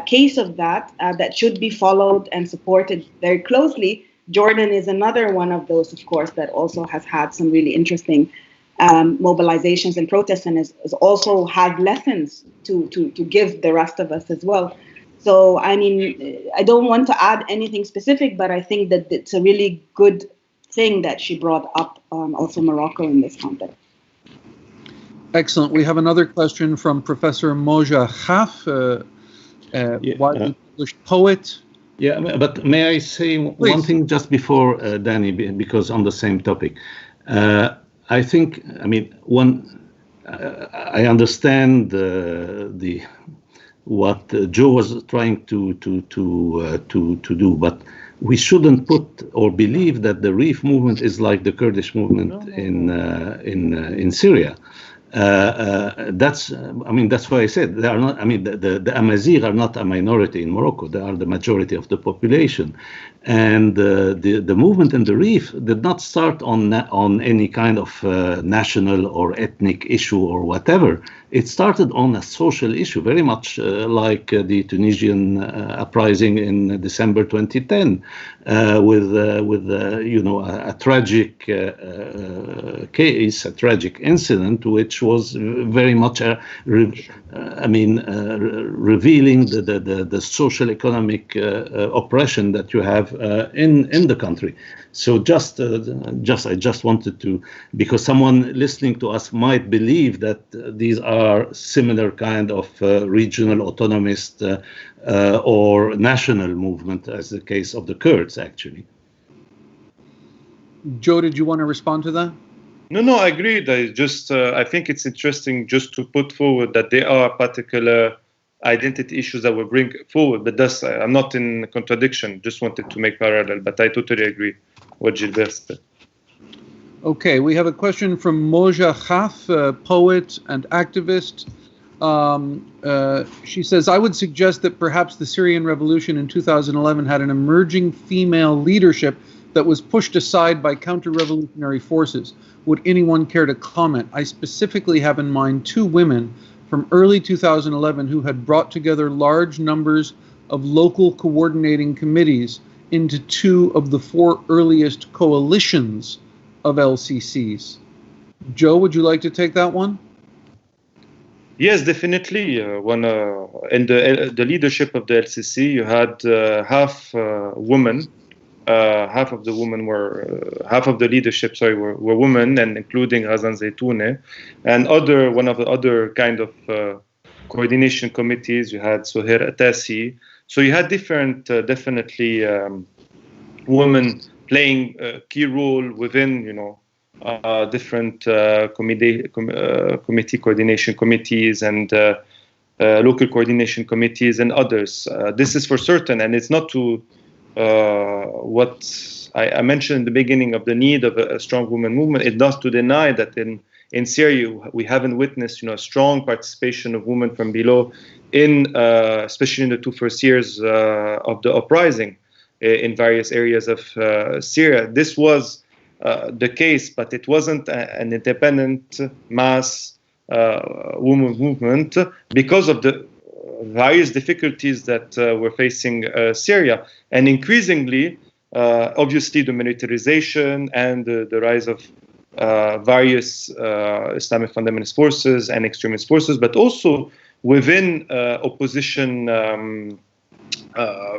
case of that that should be followed and supported very closely. Jordan is another one of those, of course, that also has had some really interesting mobilizations and protests, and is also had lessons to give the rest of us as well. So, I mean, I don't want to add anything specific, but I think that it's a really good thing that she brought up also Morocco in this context. Excellent. We have another question from Professor Moja Khaf, widely published poet. Yeah, but may I say one thing just before Danny, because on the same topic. I think, I mean, I understand what Joe was trying to do, but we shouldn't put or believe that the Reef movement is like the Kurdish movement in Syria. That's why I said they are not. I mean, the Amazigh are not a minority in Morocco. They are the majority of the population, and the movement in the Reef did not start on any kind of national or ethnic issue or whatever. It started on a social issue, very much like the Tunisian uprising in December 2010, with a tragic case, a tragic incident, which was very much revealing the socio-economic oppression that you have in the country. So I just wanted to, because someone listening to us might believe that these are similar kind of regional autonomist or national movement, as the case of the Kurds, actually. Joe, did you want to respond to that? No, I agreed. I think it's interesting just to put forward that there are particular identity issues that we bring forward, but thus I'm not in contradiction. Just wanted to make parallel, but I totally agree with Gilbert said. Okay, we have a question from Moja Khaf, poet and activist. She says, I would suggest that perhaps the Syrian revolution in 2011 had an emerging female leadership that was pushed aside by counter-revolutionary forces. Would anyone care to comment? I specifically have in mind two women from early 2011 who had brought together large numbers of local coordinating committees into two of the four earliest coalitions of LCCs. Joe, would you like to take that one? Yes, definitely. In the leadership of the LCC, you had half women. Half of the leadership, were women, and including Ghazan Zaytoune, and one of the other kind of coordination committees. You had Soher Atasi. So you had different, definitely, women playing a key role within, different committee coordination committees and local coordination committees and others. This is for certain, and it's not to what I mentioned in the beginning of the need of a strong women movement. It's not to deny that in Syria we haven't witnessed a strong participation of women from below, especially in the two first years of the uprising in various areas of Syria. This was the case, but it wasn't an independent mass women movement because of the various difficulties that were facing Syria, and increasingly, obviously, the militarization and the rise of various Islamic fundamentalist forces and extremist forces, but also within opposition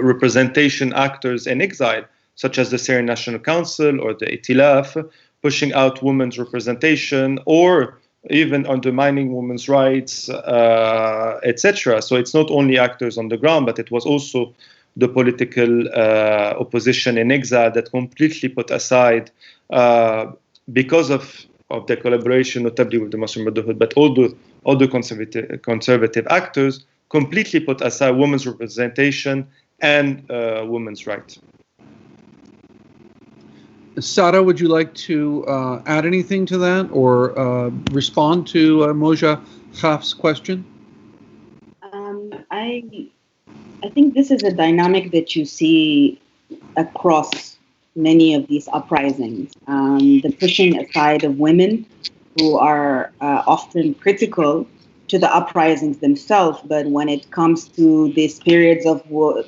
representation actors in exile, such as the Syrian National Council or the Itilaf, pushing out women's representation, or even undermining women's rights, etc. So it's not only actors on the ground, but it was also the political opposition in exile that completely put aside, because of their collaboration, notably with the Muslim Brotherhood, but all the conservative actors completely put aside women's representation and women's rights. Sara, would you like to add anything to that or respond to Moja Khaf's question? I think this is a dynamic that you see across many of these uprisings. The pushing aside of women who are often critical to the uprisings themselves, but when it comes to these periods of what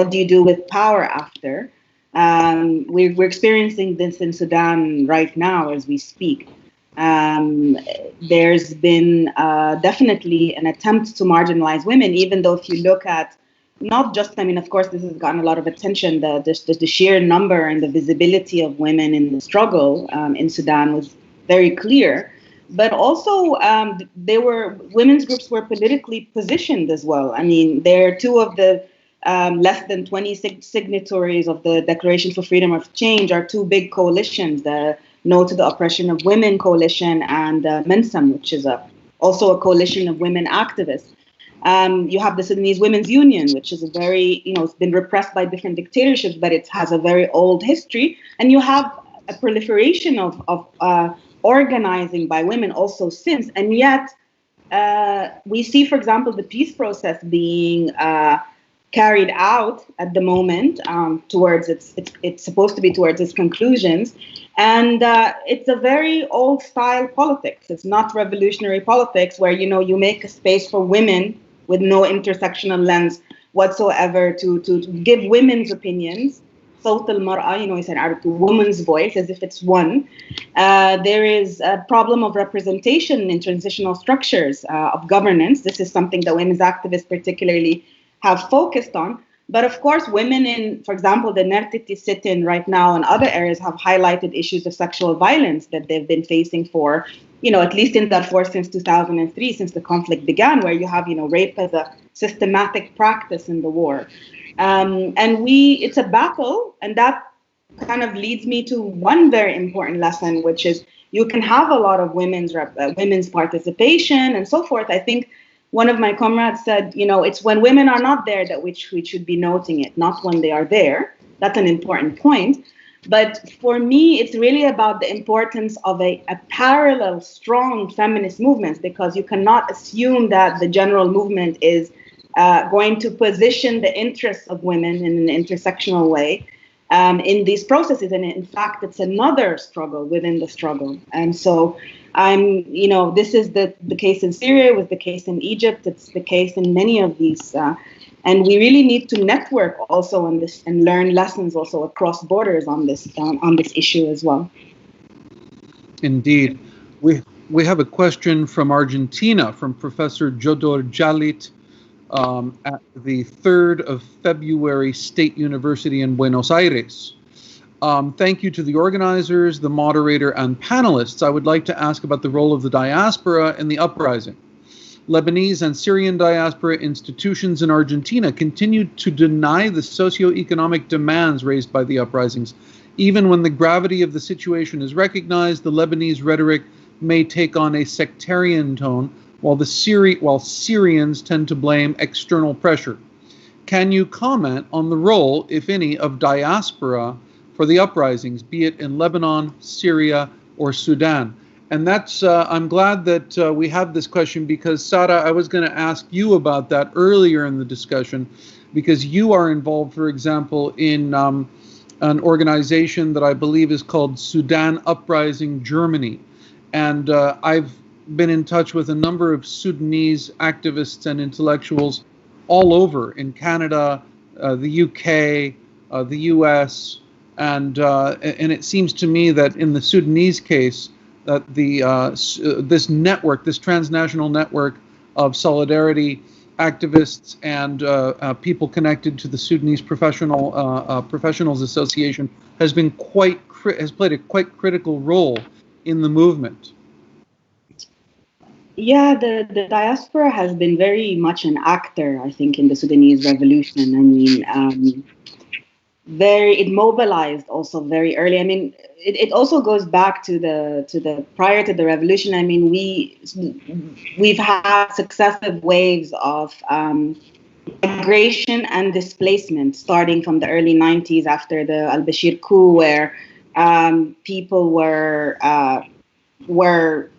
do you do with power after, we're experiencing this in Sudan right now as we speak. There's been definitely an attempt to marginalize women, even though if you look at not just, I mean, of course, this has gotten a lot of attention. The sheer number and the visibility of women in the struggle in Sudan was very clear. But also, women's groups were politically positioned as well. I mean, they're two of the less than 26 signatories of the Declaration for Freedom of Change are two big coalitions, the No to the Oppression of Women coalition and Mensam, which is also a coalition of women activists. You have the Sudanese Women's Union, which is a very, it's been repressed by different dictatorships, but it has a very old history. And you have a proliferation of organizing by women also since. And yet, we see, for example, the peace process being carried out at the moment towards it's supposed to be towards its conclusions. And it's a very old style politics. It's not revolutionary politics where, you make a space for women with no intersectional lens whatsoever to give women's opinions. صوت المرأة, يصير to woman's voice as if it's one. There is a problem of representation in transitional structures of governance. This is something that women's activists particularly have focused on. But of course, women in, for example, the Nertiti sit-in right now and other areas have highlighted issues of sexual violence that they've been facing for, at least in Darfur since 2003, since the conflict began, where you have, rape as a systematic practice in the war. And it's a battle, and that kind of leads me to one very important lesson, which is you can have a lot of women's participation and so forth. I think one of my comrades said, it's when women are not there that we should be noting it, not when they are there. That's an important point. But for me, it's really about the importance of a parallel, strong feminist movement, because you cannot assume that the general movement is going to position the interests of women in an intersectional way in these processes. And in fact, it's another struggle within the struggle. And so this is the case in Syria, it was the case in Egypt, it's the case in many of these. And we really need to network also on this and learn lessons also across borders on this issue as well. Indeed. We have a question from Argentina, from Professor Jodor Jalit at the 3rd of February State University in Buenos Aires. Thank you to the organizers, the moderator, and panelists. I would like to ask about the role of the diaspora in the uprising. Lebanese and Syrian diaspora institutions in Argentina continued to deny the socio-economic demands raised by the uprisings. Even when the gravity of the situation is recognized, the Lebanese rhetoric may take on a sectarian tone, while Syrians tend to blame external pressure. Can you comment on the role, if any, of diaspora for the uprisings, be it in Lebanon, Syria, or Sudan? And that's, I'm glad that we have this question, because Sara, I was going to ask you about that earlier in the discussion, because you are involved, for example, in an organization that I believe is called Sudan Uprising Germany. And I've been in touch with a number of Sudanese activists and intellectuals all over, in Canada, the UK, the US, and it seems to me that in the Sudanese case, that this network, this transnational network of solidarity activists and people connected to the Sudanese Professionals Association has played a quite critical role in the movement. Yeah, the diaspora has been very much an actor, I think, in the Sudanese revolution. I mean, it mobilized also very early. I mean, it also goes back to the prior to the revolution. I mean, we've had successive waves of migration and displacement starting from the early 90s after the al-Bashir coup, where people were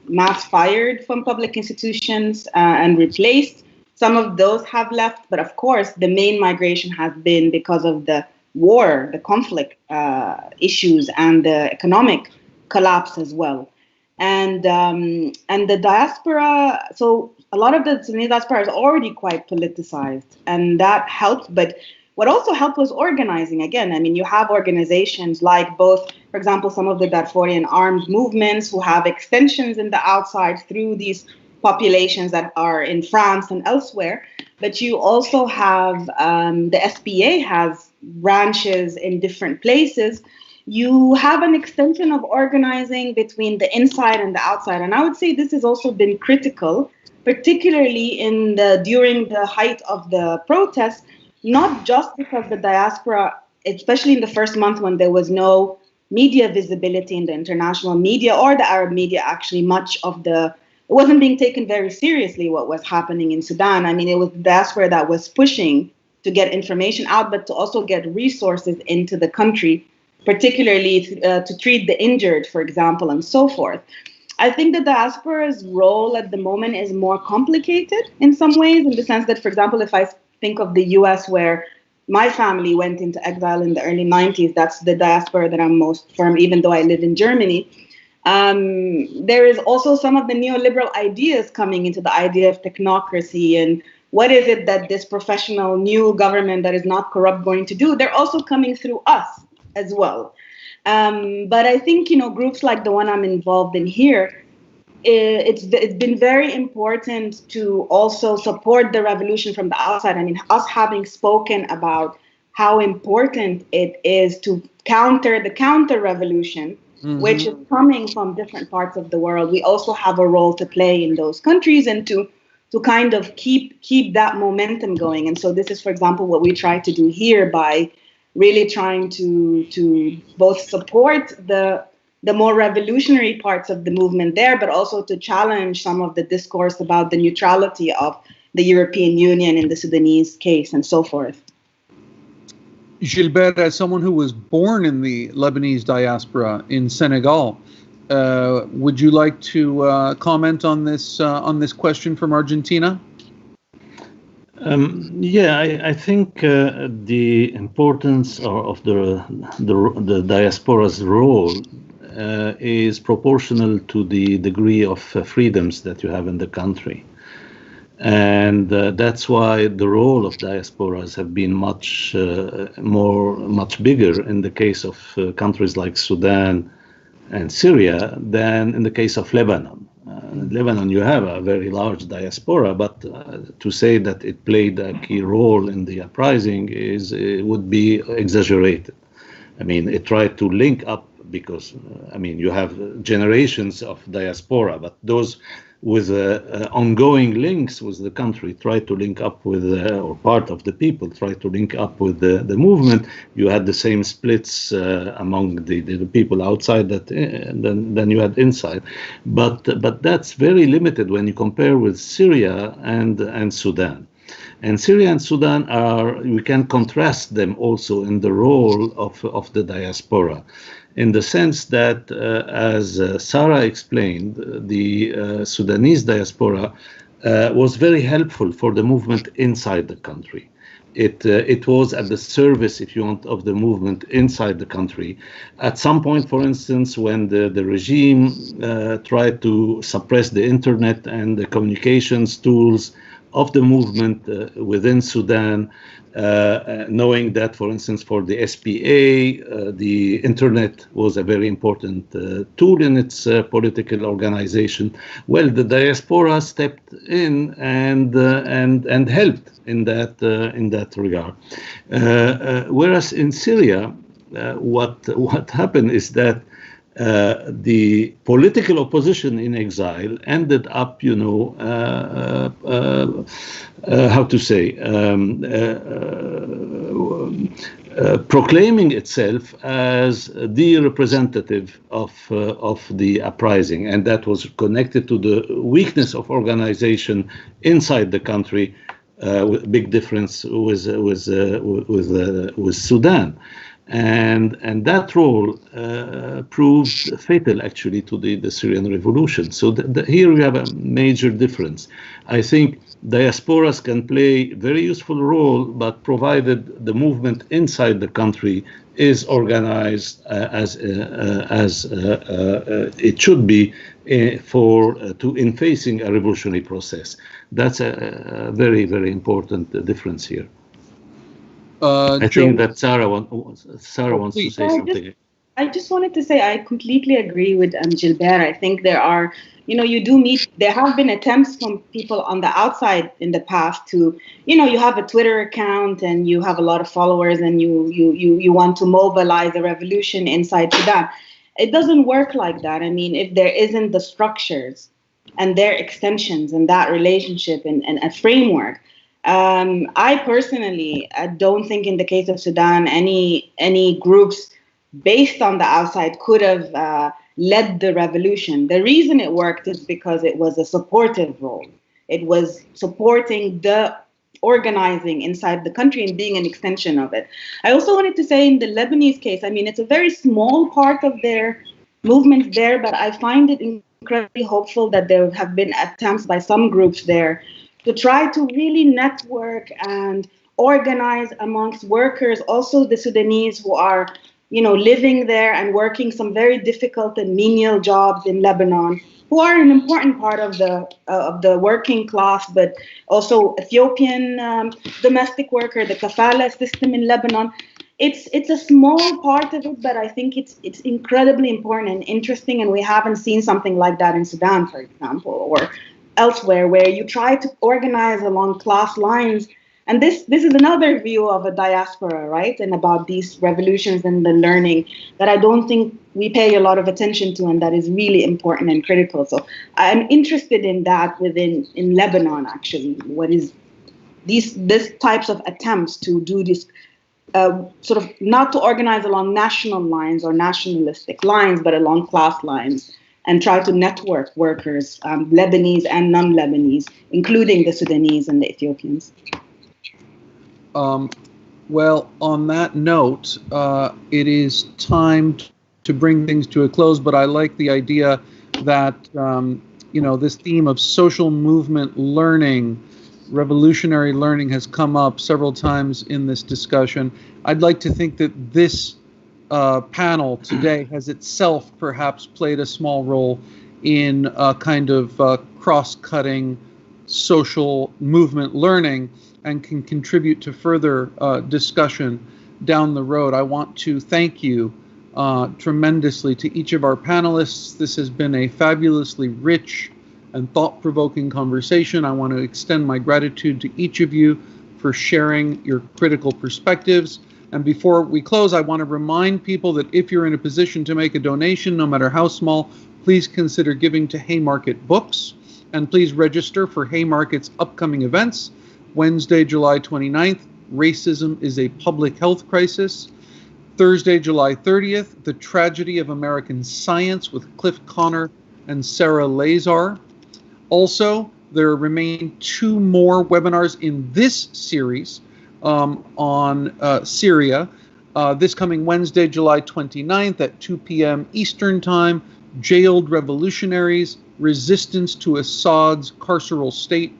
mass fired from public institutions and replaced. Some of those have left, but of course, the main migration has been because of the war, the conflict issues, and the economic collapse as well. And the diaspora, so a lot of the Sudanese diaspora is already quite politicized, and that helped. But what also helped was organizing. Again, I mean, you have organizations like both, for example, some of the Darfurian armed movements who have extensions in the outside through these populations that are in France and elsewhere. But you also have the SPA has branches in different places. You have an extension of organizing between the inside and the outside. And I would say this has also been critical, particularly during the height of the protests, not just because the diaspora, especially in the first month when there was no media visibility in the international media or the Arab media, actually it wasn't being taken very seriously what was happening in Sudan. I mean, it was the diaspora that was pushing to get information out, but to also get resources into the country, particularly to treat the injured, for example, and so forth. I think the diaspora's role at the moment is more complicated in some ways, in the sense that, for example, if I think of the US, where my family went into exile in the early 90s, that's the diaspora that I'm most from, even though I live in Germany. There is also some of the neoliberal ideas coming into the idea of technocracy and what is it that this professional new government that is not corrupt going to do? They're also coming through us as well. But I think, groups like the one I'm involved in here, it's been very important to also support the revolution from the outside. I mean, us having spoken about how important it is to counter the counter revolution, which is coming from different parts of the world. We also have a role to play in those countries and to kind of keep that momentum going. And so this is, for example, what we try to do here by really trying to both support the more revolutionary parts of the movement there, but also to challenge some of the discourse about the neutrality of the European Union in the Sudanese case and so forth. Gilbert, as someone who was born in the Lebanese diaspora in Senegal, would you like to comment on this question from Argentina? I think the importance of the diaspora's role is proportional to the degree of freedoms that you have in the country. And that's why the role of diasporas have been much bigger in the case of countries like Sudan and Syria than in the case of Lebanon. In Lebanon, you have a very large diaspora, but to say that it played a key role in the uprising would be exaggerated. I mean, it tried to link up because, you have generations of diaspora, but those with ongoing links with the country try to link up with, or part of the people try to link up with the movement. You had the same splits among the people outside that than you had inside, but that's very limited when you compare with Syria and Sudan. And Syria and Sudan we can contrast them also in the role of the diaspora, in the sense that, as Sarah explained, the Sudanese diaspora was very helpful for the movement inside the country. It was at the service, if you want, of the movement inside the country. At some point, for instance, when the regime tried to suppress the internet and the communications tools of the movement within Sudan, knowing that, for instance, for the SPA, the internet was a very important tool in its political organization. Well, the diaspora stepped in and helped in that regard. Whereas in Syria, what happened is that the political opposition in exile ended up, how to say, proclaiming itself as the representative of the uprising, and that was connected to the weakness of organization inside the country. Big difference with Sudan. And that role proved fatal, actually, to the Syrian revolution. So here we have a major difference. I think diasporas can play a very useful role, but provided the movement inside the country is organized as it should be in facing a revolutionary process. That's a very, very important difference here. I think that Sarah wants to say something. I just wanted to say I completely agree with Gilbert. I think there are, there have been attempts from people on the outside in the past to, you have a Twitter account and you have a lot of followers and you want to mobilize a revolution inside Sudan. It doesn't work like that. I mean, if there isn't the structures and their extensions and that relationship and a framework, I personally don't think in the case of Sudan, any groups based on the outside could have led the revolution. The reason it worked is because it was a supportive role. It was supporting the organizing inside the country and being an extension of it. I also wanted to say in the Lebanese case, I mean, it's a very small part of their movement there, but I find it incredibly hopeful that there have been attempts by some groups there to try to really network and organize amongst workers, also the Sudanese who are, living there and working some very difficult and menial jobs in Lebanon, who are an important part of the working class, but also Ethiopian domestic worker, the kafala system in Lebanon. It's a small part of it, but I think it's incredibly important and interesting, and we haven't seen something like that in Sudan, for example, or elsewhere, where you try to organize along class lines. And this is another view of a diaspora, right? And about these revolutions and the learning that I don't think we pay a lot of attention to, and that is really important and critical. So I'm interested in that in Lebanon, actually. What is these types of attempts to do this sort of not to organize along national lines or nationalistic lines, but along class lines, and try to network workers, Lebanese and non-Lebanese, including the Sudanese and the Ethiopians. Well, on that note, it is time to bring things to a close, but I like the idea that, this theme of social movement learning, revolutionary learning has come up several times in this discussion. I'd like to think that this panel today has itself perhaps played a small role in a kind of cross-cutting social movement learning and can contribute to further discussion down the road. I want to thank you tremendously to each of our panelists. This has been a fabulously rich and thought-provoking conversation. I want to extend my gratitude to each of you for sharing your critical perspectives. And before we close, I want to remind people that if you're in a position to make a donation, no matter how small, please consider giving to Haymarket Books. And please register for Haymarket's upcoming events. Wednesday, July 29th, Racism is a Public Health Crisis. Thursday, July 30th, The Tragedy of American Science with Cliff Connor and Sarah Lazar. Also, there remain 2 more webinars in this series on Syria. This coming Wednesday, July 29th at 2 p.m. Eastern Time, Jailed Revolutionaries, Resistance to Assad's Carceral State.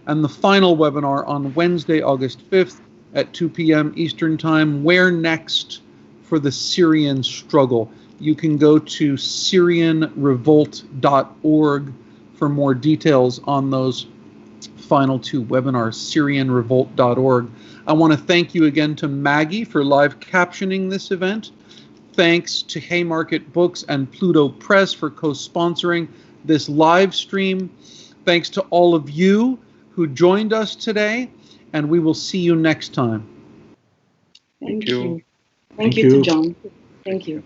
And the final webinar on Wednesday, August 5th at 2 p.m. Eastern Time, Where Next for the Syrian Struggle. You can go to SyrianRevolt.org for more details on those final 2 webinars, SyrianRevolt.org. I want to thank you again to Maggie for live captioning this event. Thanks to Haymarket Books and Pluto Press for co-sponsoring this live stream. Thanks to all of you who joined us today, and we will see you next time. Thank you. Thank you to John. Thank you.